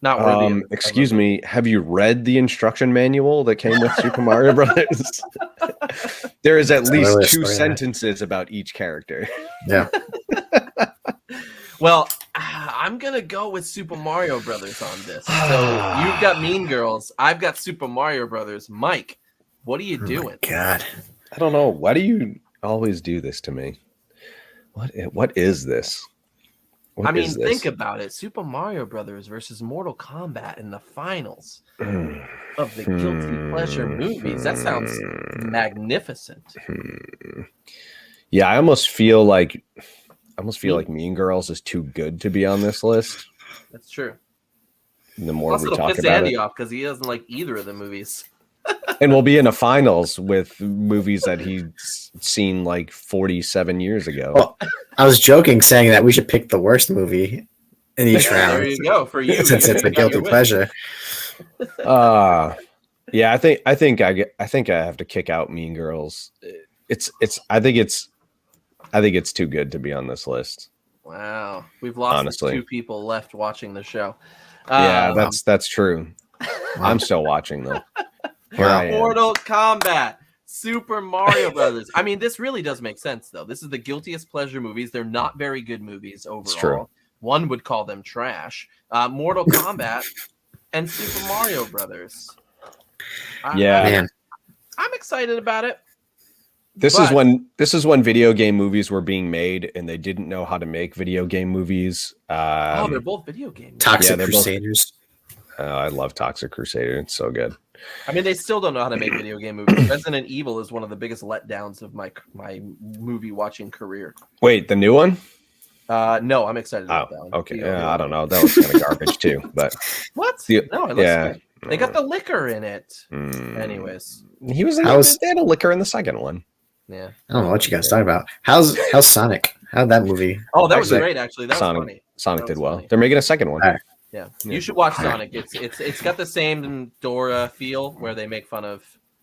not worthy. Excuse me. Have you read the instruction manual that came with Super Mario Brothers? There is at least 2 sentences about each character. Yeah. Well, I'm gonna go with Super Mario Brothers on this. So you've got Mean Girls. I've got Super Mario Brothers. Mike, what are you doing? God, I don't know. Why do you always do this to me? What is this? Think about it. Super Mario Brothers versus Mortal Kombat in the finals of the guilty pleasure movies. That sounds magnificent. Yeah, I almost feel like Mean Girls is too good to be on this list. That's true. The more Also, we talk piss about Andy it, off because he doesn't like either of the movies. and we'll be in the finals with movies that he's seen like 47 years ago. Well, I was joking saying that we should pick the worst movie in each round. There you go for you. Since it's a guilty pleasure. Yeah, I think I have to kick out Mean Girls. I think it's too good to be on this list. Wow, we've lost Honestly. 2 people left watching the show. Yeah, that's true. I'm still watching though. Here I am. Mortal Kombat, Super Mario Brothers. I mean, this really does make sense, though. This is the guiltiest pleasure movies. They're not very good movies overall. true. One would call them trash. Mortal Kombat and Super Mario Brothers. Man. I'm excited about it. This is when video game movies were being made and they didn't know how to make video game movies. They're both video games. Toxic they're both- Crusaders. I love Toxic Crusader. It's so good. I mean, they still don't know how to make video game movies. Resident Evil is one of the biggest letdowns of my movie watching career. Wait, the new one? No, I'm excited about that one. Okay. Yeah, I don't know. That was kind of garbage too. But What? The- No, it looks good. They got the liquor in it. Anyways, he was. They had a liquor in the second one. yeah. I don't know what you guys talking about. How's Sonic? How'd that movie? Oh, that was Actually, great. Actually, that was funny. Sonic That did was well. funny. They're making a second one. All right. Yeah, you should watch Sonic. It's got the same Dora feel where they make fun of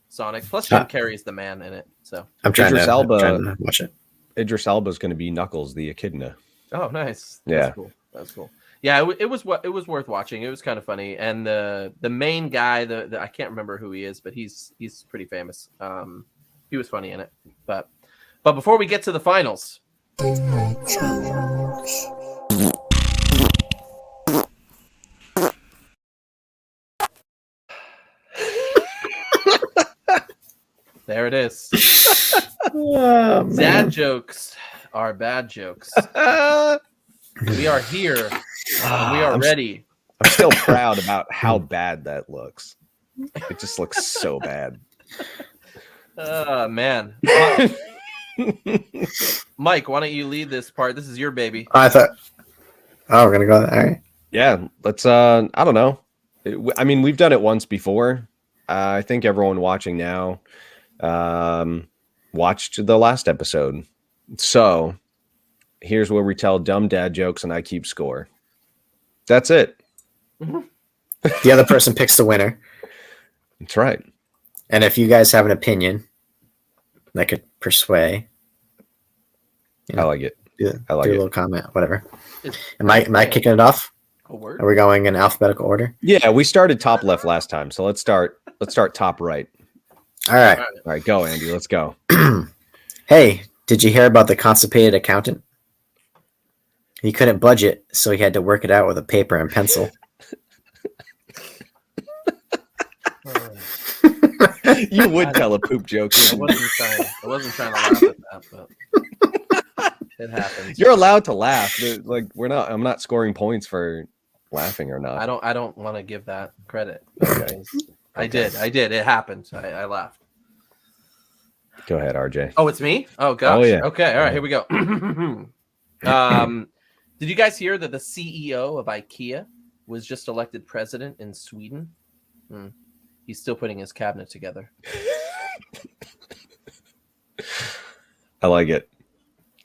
Sonic. Plus, Jim Carrey's the man in it. So I'm trying Idris Elba. to watch it. Idris Elba is going to be Knuckles the Echidna. oh, nice. Yeah. That's cool. That's cool. Yeah, it was worth watching. It was kind of funny, and the main guy, the I can't remember who he is, but he's pretty famous. He was funny in it. But before we get to the finals, there it is. Oh, Dad jokes are bad jokes. We are here. And we are ready. I'm still proud about how bad that looks. It just looks so bad. Man. Mike, why don't you lead this part? This is your baby. I thought Oh, we're gonna go. All right. Yeah, let's. I don't know. I mean, we've done it once before. I think everyone watching now watched the last episode. So here's where we tell dumb dad jokes and I keep score. That's it. The other person picks the winner, That's right. and if you guys have an opinion that could persuade, I like it. I like do a it. little comment, whatever. It's Am I kicking it off? a word. Are we going in alphabetical order? Yeah, we started top left last time, so let's start top right. All right. All right, go Andy. Let's go. Hey, did you hear about the constipated accountant? He couldn't budget, so he had to work it out with a paper and pencil. You would tell a poop joke. I wasn't trying to laugh at that, but it happens. You're allowed to laugh. Like I'm not scoring points for laughing or not. I don't want to give that credit. Okay. I did. It happened. I laughed. Go ahead, RJ. Oh, it's me? Oh gosh. Oh, yeah. Okay, all right, here we go. Did you guys hear that the CEO of IKEA was just elected president in Sweden? He's still putting his cabinet together. I like it.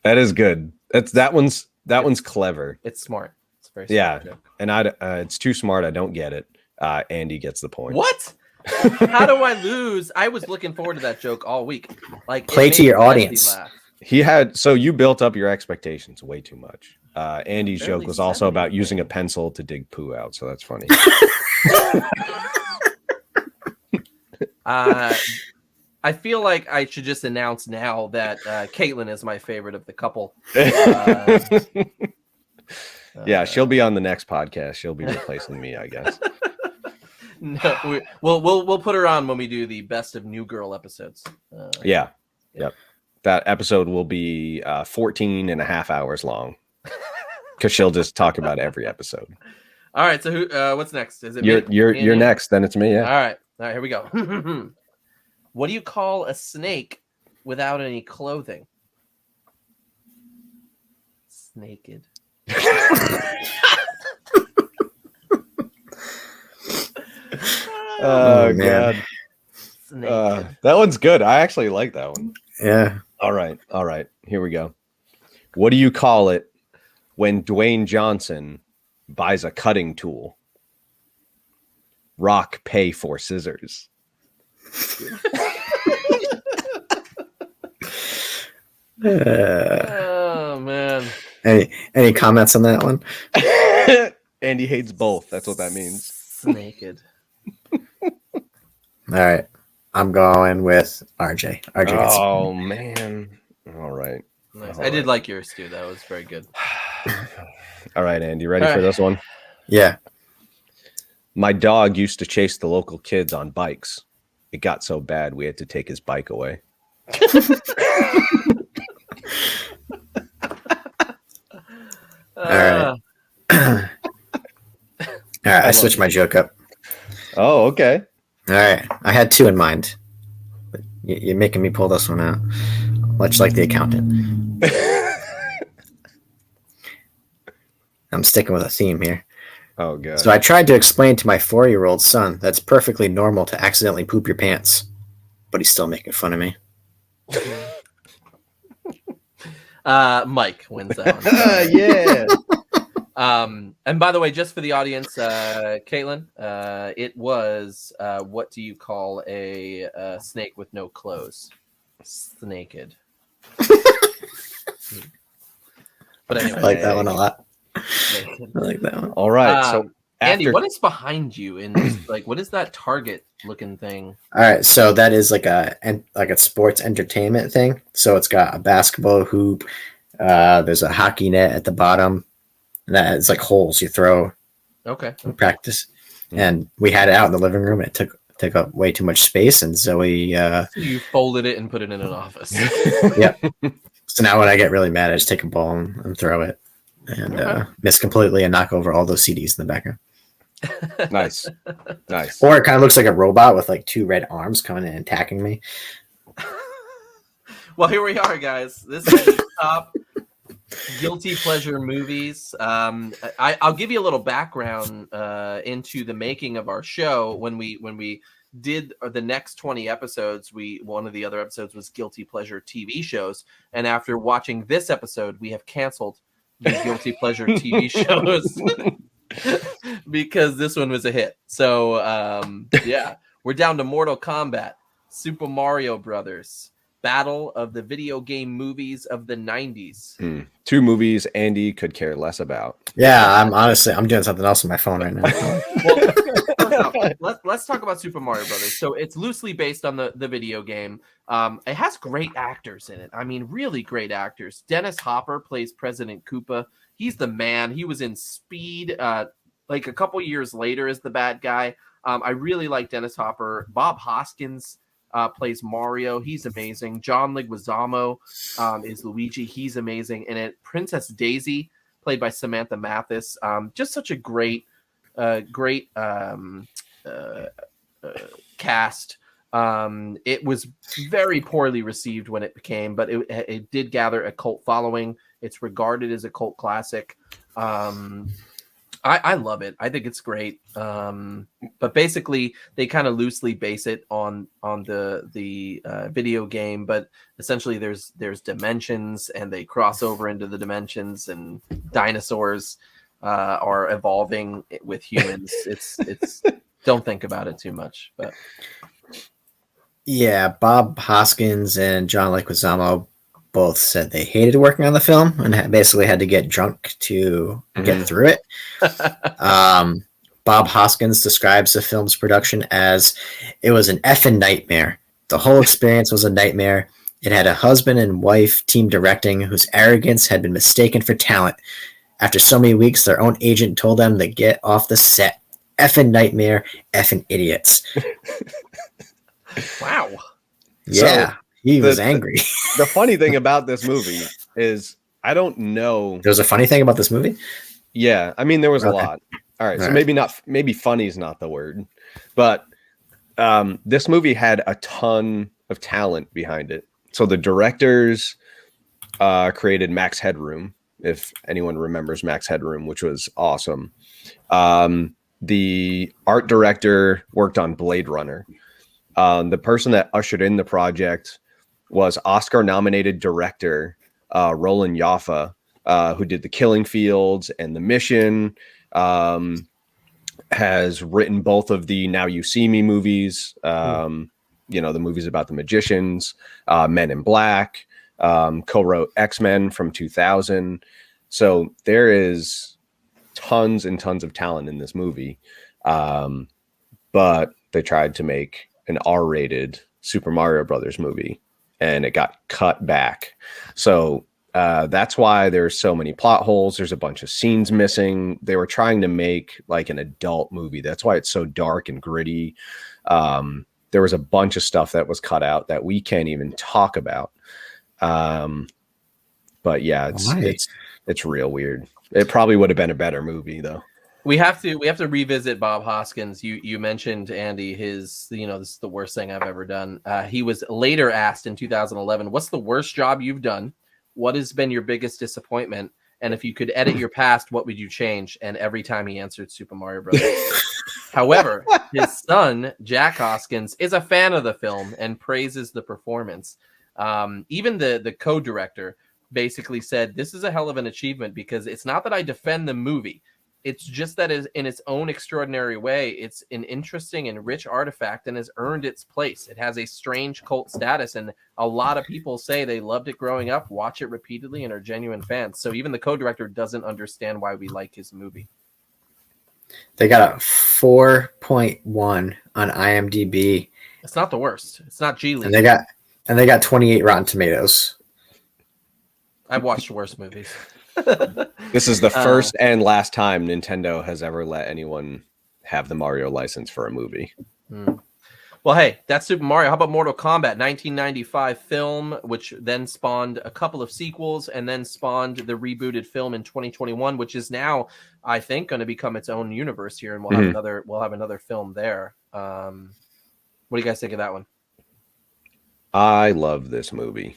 That is good. That one's clever. It's smart. It's a very Yeah. smart joke. And it's too smart. I don't get it. Andy gets the point. What? How do I lose? I was looking forward to that joke all week. Like, it Play to made your Leslie audience. laugh. So you built up your expectations way too much. Andy's Barely joke was also 70. about using a pencil to dig poo out, so that's funny. I feel like I should just announce now that Caitlin is my favorite of the couple. Yeah, she'll be on the next podcast. She'll be replacing me, I guess. No, we'll put her on when we do the best of New Girl episodes. Yeah. Yep. That episode will be 14 and a half hours long because she'll just talk about every episode. All right. So who? What's next? Is it You're me? Me and you? next. Then it's me. All Yeah. right. Here we go. What do you call a snake without any clothing? Snaked. Oh, man. God. Snaked. That one's good. I actually like that one. Yeah. All right. Here we go. What do you call it when Dwayne Johnson buys a cutting tool? Rock pay for scissors. Oh man. Any comments on that one? Andy hates both. That's what that means. Snaked. All right. I'm going with RJ. RJ gets Oh man. All right. Nice. All I did right. like yours too. That was very good. All right, Andy, ready All for right. this one? Yeah. My dog used to chase the local kids on bikes. It got so bad we had to take his bike away. All right. All right. I switched my joke up. Oh, okay. All right. I had two in mind. But you're making me pull this one out. Much like the accountant. I'm sticking with a theme here. Oh, God. So I tried to explain to my 4-year-old son that's perfectly normal to accidentally poop your pants, but he's still making fun of me. Mike wins that one. Yeah. And by the way, just for the audience, Caitlin, it was what do you call a snake with no clothes? Snaked. But anyway, I like that one a lot. naked. I like that one. All right. So Andy, after what is behind you in this? Like, what is that target looking thing? All right, so that is like a sports entertainment thing. So it's got a basketball hoop. There's a hockey net at the bottom. And that is like holes you throw Okay. in practice. And we had it out in the living room. And it took up way too much space. And Zoe, So you folded it and put it in an office. so now when I get really mad, I just take a ball and throw it and Okay. miss completely and knock over all those CDs in the background. nice. Or it kind of looks like a robot with like 2 red arms coming in and attacking me. Well, here we are, guys. This is the top Guilty pleasure movies. I'll give you a little background into the making of our show. When we did the next 20 episodes, one of the other episodes was guilty pleasure TV shows, and after watching this episode, we have canceled the guilty pleasure TV shows because this one was a hit. So yeah, we're down to Mortal Kombat, Super Mario Brothers, Battle of the video game movies of the 90s. 2 movies Andy could care less about. Yeah, I'm doing something else on my phone right now. Well, let's talk about Super Mario Brothers. So it's loosely based on the video game. It has great actors in it. I mean, really great actors. Dennis Hopper plays President Koopa. He's the man. He was in Speed like a couple years later as the bad guy. I really like Dennis Hopper. Bob Hoskins plays Mario. He's amazing. John Leguizamo is Luigi. He's amazing. And it Princess Daisy, played by Samantha Mathis. Just such a great cast. It was very poorly received when it came, but it did gather a cult following. It's regarded as a cult classic. I love it. I think it's great. But basically, they kind of loosely base it on the video game. But essentially, there's dimensions, and they cross over into the dimensions, and dinosaurs are evolving with humans. It's don't think about it too much. But yeah, Bob Hoskins and John Leguizamo both said they hated working on the film and basically had to get drunk to get through it. Bob Hoskins describes the film's production as it was an effing nightmare. The whole experience was a nightmare. It had a husband and wife team directing whose arrogance had been mistaken for talent. After so many weeks, their own agent told them to get off the set. Effing nightmare, effing idiots. wow. Yeah. So, he was angry. The funny thing about this movie is I don't know. There's a funny thing about this movie? Yeah, I mean there was a Okay. lot. All right, so All right. maybe funny is not the word, but this movie had a ton of talent behind it. So the directors created Max Headroom, if anyone remembers Max Headroom, which was awesome. The art director worked on Blade Runner. The person that ushered in the project was Oscar-nominated director Roland Joffe, who did The Killing Fields and The Mission. Has written both of the Now You See Me movies, the movies about the magicians, Men in Black, co-wrote X-Men from 2000. So there is tons and tons of talent in this movie. But they tried to make an R-rated Super Mario Brothers movie and it got cut back. So that's why there's so many plot holes. There's a bunch of scenes missing. They were trying to make like an adult movie. That's why it's so dark and gritty. There was a bunch of stuff that was cut out that we can't even talk about. But yeah, it's real weird. It probably would have been a better movie though. We have to revisit Bob Hoskins. You mentioned, Andy, his this is the worst thing I've ever done. He was later asked in 2011, what's the worst job you've done? What has been your biggest disappointment? And if you could edit your past, what would you change? And every time he answered Super Mario Brothers. However, his son, Jack Hoskins, is a fan of the film and praises the performance. Even the co-director basically said, this is a hell of an achievement because it's not that I defend the movie. It's just that in its own extraordinary way, it's an interesting and rich artifact and has earned its place. It has a strange cult status, and a lot of people say they loved it growing up, watch it repeatedly, and are genuine fans. So even the co-director doesn't understand why we like his movie. They got a 4.1 on IMDb. It's not the worst. It's not Geely. And they got 28 Rotten Tomatoes. I've watched worse movies. This is the first and last time Nintendo has ever let anyone have the Mario license for a movie. Well, hey, that's Super Mario. How about Mortal Kombat, 1995 film, which then spawned a couple of sequels and then spawned the rebooted film in 2021, which is now, I think, going to become its own universe here, and we'll have another film there. What do you guys think of that one? I love this movie.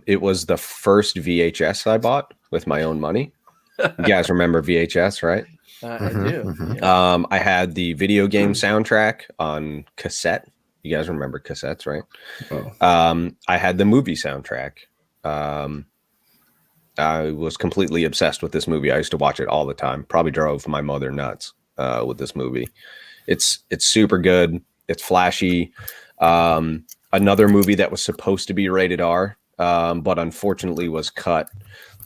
It was the first VHS I bought with my own money. You guys remember VHS, right? I do. Mhm. Yeah. I had the video game soundtrack on cassette. You guys remember cassettes, right? Oh. I had the movie soundtrack. I was completely obsessed with this movie. I used to watch it all the time. Probably drove my mother nuts with this movie. It's super good. It's flashy. Another movie that was supposed to be rated R, but unfortunately was cut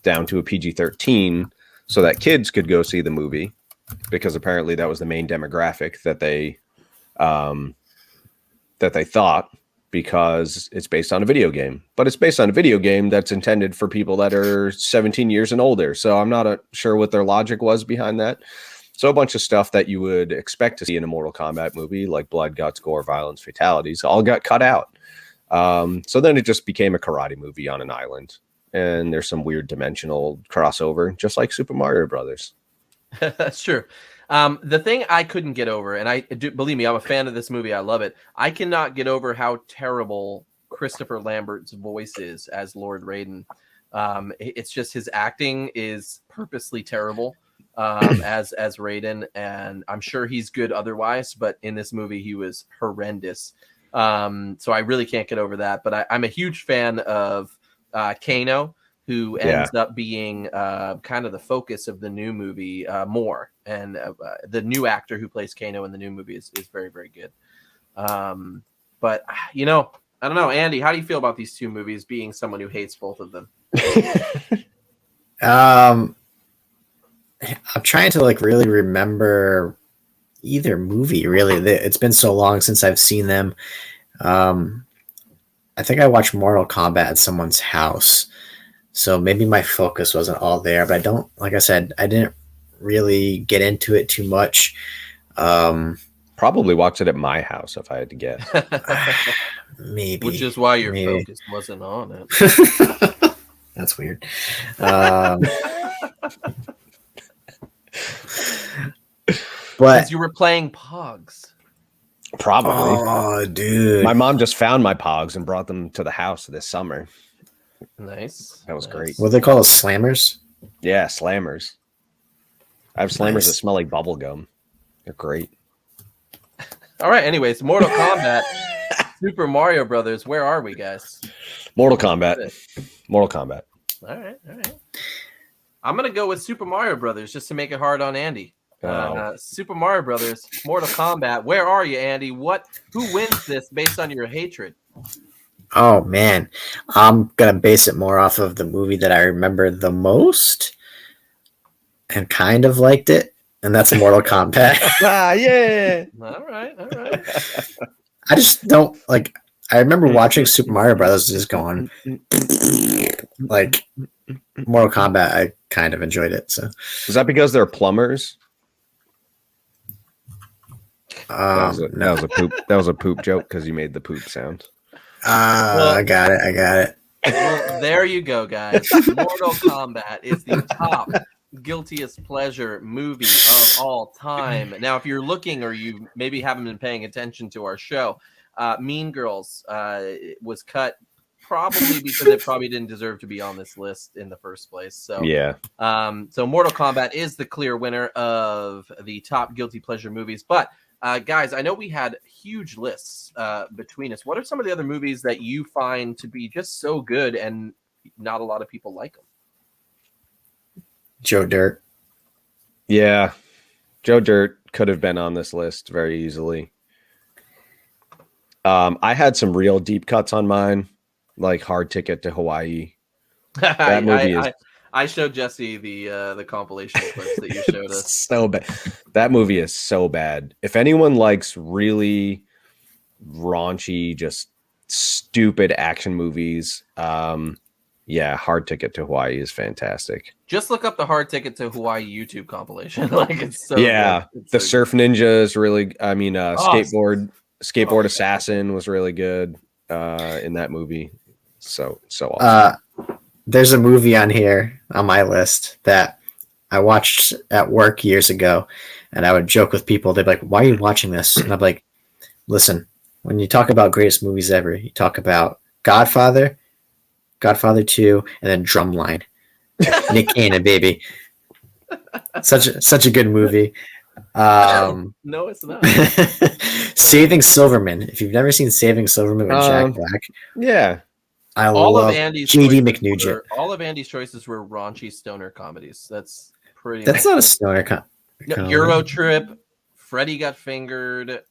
down to a PG-13 so that kids could go see the movie, because apparently that was the main demographic that they thought, because it's based on a video game. But it's based on a video game that's intended for people that are 17 years and older. So I'm not sure what their logic was behind that. So a bunch of stuff that you would expect to see in a Mortal Kombat movie, like blood, guts, gore, violence, fatalities, all got cut out. So then it just became a karate movie on an island. And there's some weird dimensional crossover, just like Super Mario Brothers. That's true. The thing I couldn't get over, and I do believe me, I'm a fan of this movie. I love it. I cannot get over how terrible Christopher Lambert's voice is as Lord Raiden. It's just his acting is purposely terrible as Raiden, and I'm sure he's good otherwise, but in this movie he was horrendous. So I really can't get over that. But I'm a huge fan of Kano, who ends up being kind of the focus of the new movie more. And the new actor who plays Kano in the new movie is very, very good. But, you know, I don't know. Andy, how do you feel about these two movies, being someone who hates both of them? I'm trying to like really remember either movie, really. It's been so long since I've seen them. I think I watched Mortal Kombat at someone's house. So maybe my focus wasn't all there, but I don't, like I said, I didn't really get into it too much. Probably watched it at my house if I had to guess. Maybe. Which is why your focus wasn't on it. That's weird. But Because you were playing Pogs. Probably. Oh, dude. My mom just found my Pogs and brought them to the house this summer. Nice. That was great. What do they call those, slammers? Yeah, slammers. I have slammers Nice. that smell like bubble gum. They're great. All right. Anyways, Mortal Kombat, Super Mario Brothers. Where are we, guys? Mortal Kombat. Mortal Kombat. All right. All right. I'm gonna go with Super Mario Brothers just to make it hard on Andy. Super Mario Brothers, Mortal Kombat. Where are you, Andy? Who wins this based on your hatred? Oh, man. I'm going to base it more off of the movie that I remember the most and kind of liked it, and that's Mortal Kombat. Yeah. All right. All right. I just don't, like, I remember watching Super Mario Brothers just going, like, Mortal Kombat, I kind of enjoyed it. So Is that because they're plumbers? no. That was a poop. That was a poop joke because you made the poop sound. I got it. Well, there you go, guys. Mortal Kombat is the top guiltiest pleasure movie of all time. Now, if you're looking or you maybe haven't been paying attention to our show, Mean Girls was cut probably because it probably didn't deserve to be on this list in the first place. So Yeah. So Mortal Kombat is the clear winner of the top guilty pleasure movies. But guys, I know we had huge lists between us. What are some of the other movies that you find to be just so good and not a lot of people like them? Joe Dirt. Yeah. Joe Dirt could have been on this list very easily. I had some real deep cuts on mine, like Hard Ticket to Hawaii. That movie is I showed Jesse the compilation clips that you showed us. so bad. That movie is so bad. If anyone likes really raunchy, just stupid action movies, yeah, Hard Ticket to Hawaii is fantastic. Just look up the Hard Ticket to Hawaii YouTube compilation. Like it's so Yeah, good. It's the so Surf Ninja is really. I mean, Skateboard Assassin was really good in that movie. So awesome. There's a movie on here on my list that I watched at work years ago, and I would joke with people. They'd be like, "Why are you watching this?" And I'm like, "Listen, when you talk about greatest movies ever, you talk about Godfather, Godfather 2, and then Drumline. Nick Cannon, baby. Such a good movie. No, it's not. Saving Silverman. If you've never seen Saving Silverman with Jack Black, Yeah. I All of love Andy's J.D. choices McNugent. all of Andy's choices were raunchy stoner comedies. That's pretty. That's not a stoner No, Euro Trip, Freddy Got Fingered,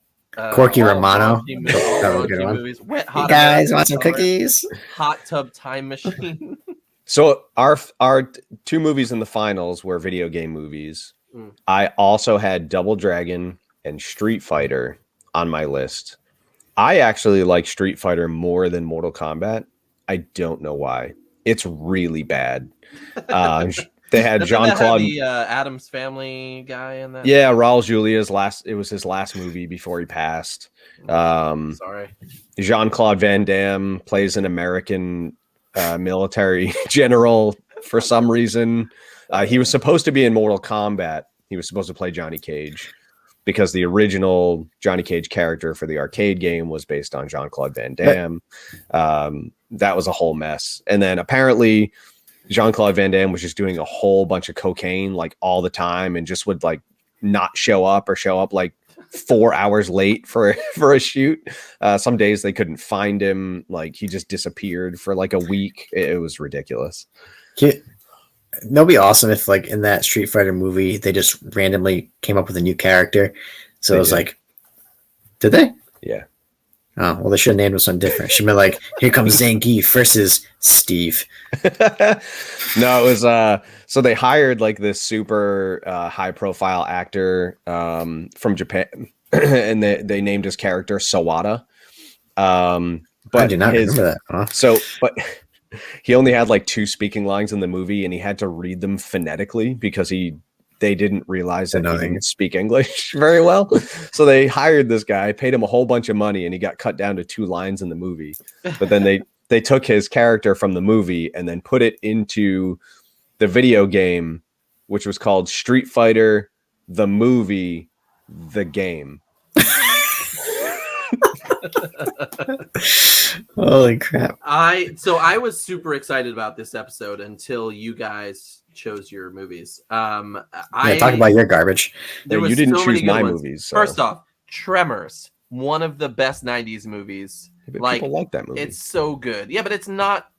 Corky all Romano. raunchy That was a good one. movies. Wet Hey Hot guys, American want some Summer, cookies? Hot Tub Time Machine. So our two movies in the finals were video game movies. Mm. I also had Double Dragon and Street Fighter on my list. I actually like Street Fighter more than Mortal Kombat. I don't know why. It's really bad. They had Jean-Claude. The Addams Family guy in that. Yeah, Raul Julia's last. It was his last movie before he passed. Sorry. Jean-Claude Van Damme plays an American military general for some reason. He was supposed to be in Mortal Kombat. He was supposed to play Johnny Cage because the original Johnny Cage character for the arcade game was based on Jean-Claude Van Damme. That was a whole mess. And then apparently Jean-Claude Van Damme was just doing a whole bunch of cocaine like all the time and just would like not show up or show up like 4 hours late for a shoot. Some days they couldn't find him. Like he just disappeared for like a week. It was ridiculous. That'd be awesome if, like, in that Street Fighter movie, they just randomly came up with a new character. So it was like, did they? Yeah. Oh, well, they should have named him something different. Should have been like, here comes Zangief versus Steve. No, it was so they hired like this super high profile actor from Japan and they named his character Sawada. But I do not remember that. Huh? But he only had like 2 speaking lines in the movie and he had to read them phonetically because they didn't realize that he didn't speak English very well. So they hired this guy, paid him a whole bunch of money, and he got cut down to 2 lines in the movie. But then they took his character from the movie and then put it into the video game, which was called Street Fighter, the movie, the game. Holy crap. I was super excited about this episode until you guys chose your movies. Talk about your garbage. You didn't choose my movies. So. First off, Tremors, one of the best 90s movies. Yeah, people like that movie. It's so good. Yeah, but it's not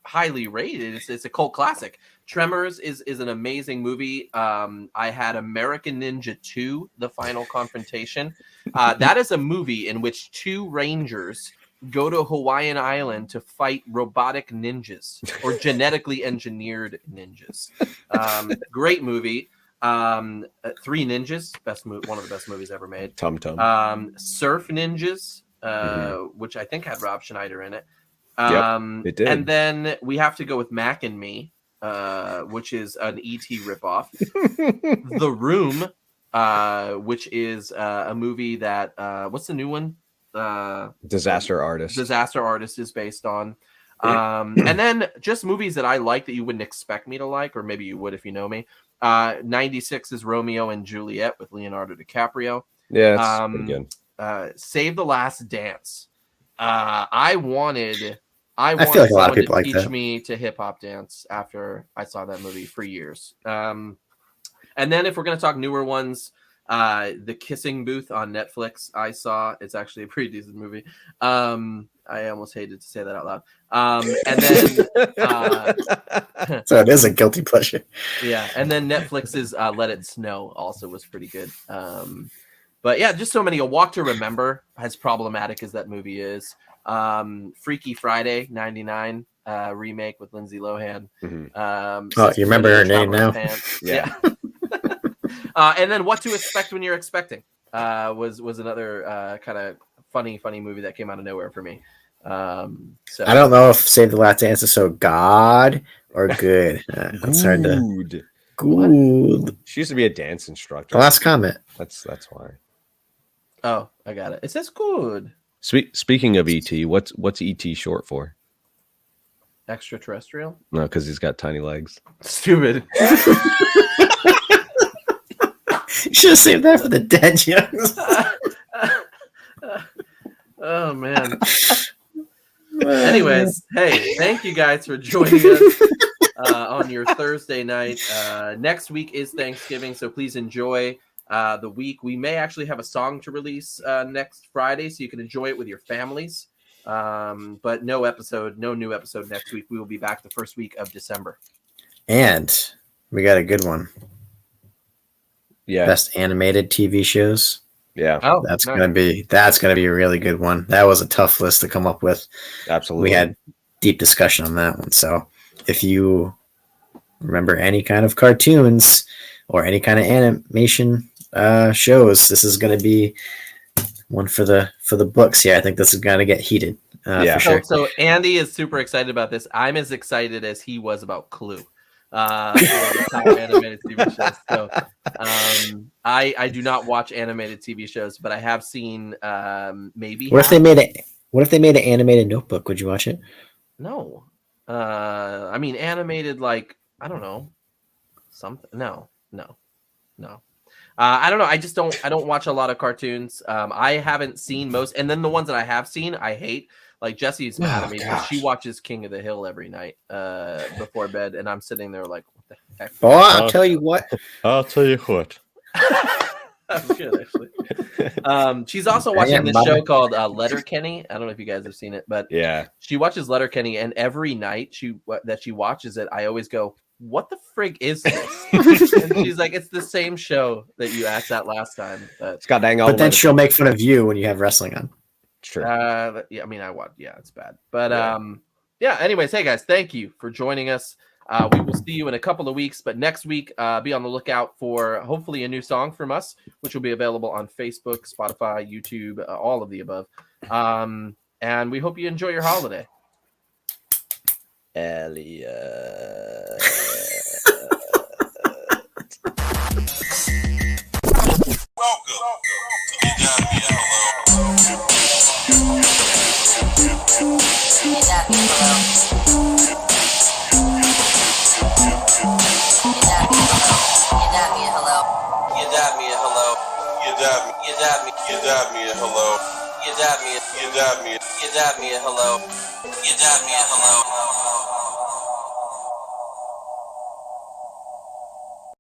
highly rated. It's a cult classic. Tremors is an amazing movie. I had American Ninja 2, The Final Confrontation. That is a movie in which 2 rangers go to Hawaiian Island to fight robotic ninjas or genetically engineered ninjas. Great movie. 3 Ninjas, one of the best movies ever made. Tum Tum. Surf Ninjas, which I think had Rob Schneider in it. It did. And then we have to go with Mac and Me, which is an E.T. ripoff. The Room, which is a movie that what's the new one? Disaster Artist. Disaster Artist is based on. And then just movies that I like that you wouldn't expect me to like, or maybe you would if you know me. 96 is Romeo and Juliet with Leonardo DiCaprio. Yeah, that's pretty good. Save the Last Dance. I wanted feel like a lot of people to like teach that. me to hip hop dance after I saw that movie for years. And then if we're gonna talk newer ones, The Kissing Booth on Netflix. I saw it's actually a pretty decent movie. I almost hated to say that out loud. And then So it is a guilty pleasure. yeah, and then Netflix's Let It Snow also was pretty good. But yeah, just so many. A Walk to Remember, as problematic as that movie is. Freaky Friday '99 remake with Lindsay Lohan. You remember her name now? Yeah. And then What to Expect When You're Expecting was another kind of funny movie that came out of nowhere for me. So I don't know if Save the Last Dance is so God or good. That's hard to. Good. She used to be a dance instructor. The last comment. That's why. Oh, I got it. It says good. Speaking of ET, what's ET short for? Extraterrestrial? No, because he's got tiny legs. Stupid. You should have saved that for the dead jokes. Oh man. Anyways, hey, thank you guys for joining us on your Thursday night. Next week is Thanksgiving, so please enjoy the week. We may actually have a song to release next Friday, so you can enjoy it with your families. But no new episode next week. We will be back the first week of December. And we got a good one. Yeah. Best animated TV shows. Yeah. Oh, That's nice. gonna be a really good one. That was a tough list to come up with. Absolutely. We had deep discussion on that one. So if you remember any kind of cartoons or any kind of animation shows, this is gonna be one for the books. Yeah, I think this is gonna get heated. For sure. So Andy is super excited about this. I'm as excited as he was about Clue. The top animated TV shows. So I do not watch animated TV shows, but I have seen maybe. What if they made an animated Notebook? Would you watch it? No. I mean animated, like, I don't know, something. No. I don't know. I don't watch a lot of cartoons. I haven't seen most, and then the ones that I have seen, I hate. Like Jessie's mad at me because she watches King of the Hill every night before bed, and I'm sitting there like, what the heck? Oh, I'll tell you what. I'll tell you what. That's good, actually. She's also watching this show called Letterkenny. I don't know if you guys have seen it, but Yeah. she watches Letterkenny, and every night that she watches it, I always go, "What the frig is this?" And she's like, "It's the same show that you asked at last time." But It's got dang all. But then she'll make fun of you when you have wrestling on. It's true. yeah, I mean, it's bad. But yeah. Anyways, hey guys, thank you for joining us. We will see you in a couple of weeks, but next week, be on the lookout for hopefully a new song from us, which will be available on Facebook, Spotify, YouTube, all of the above. And we hope you enjoy your holiday. Elliot. Welcome to You Got Me a Hello. You got me hello. You got me hello. You got me a hello. You got me a hello. You got me. You got me. You got me a hello. You got me. You got me. You got me a hello. You got me a hello.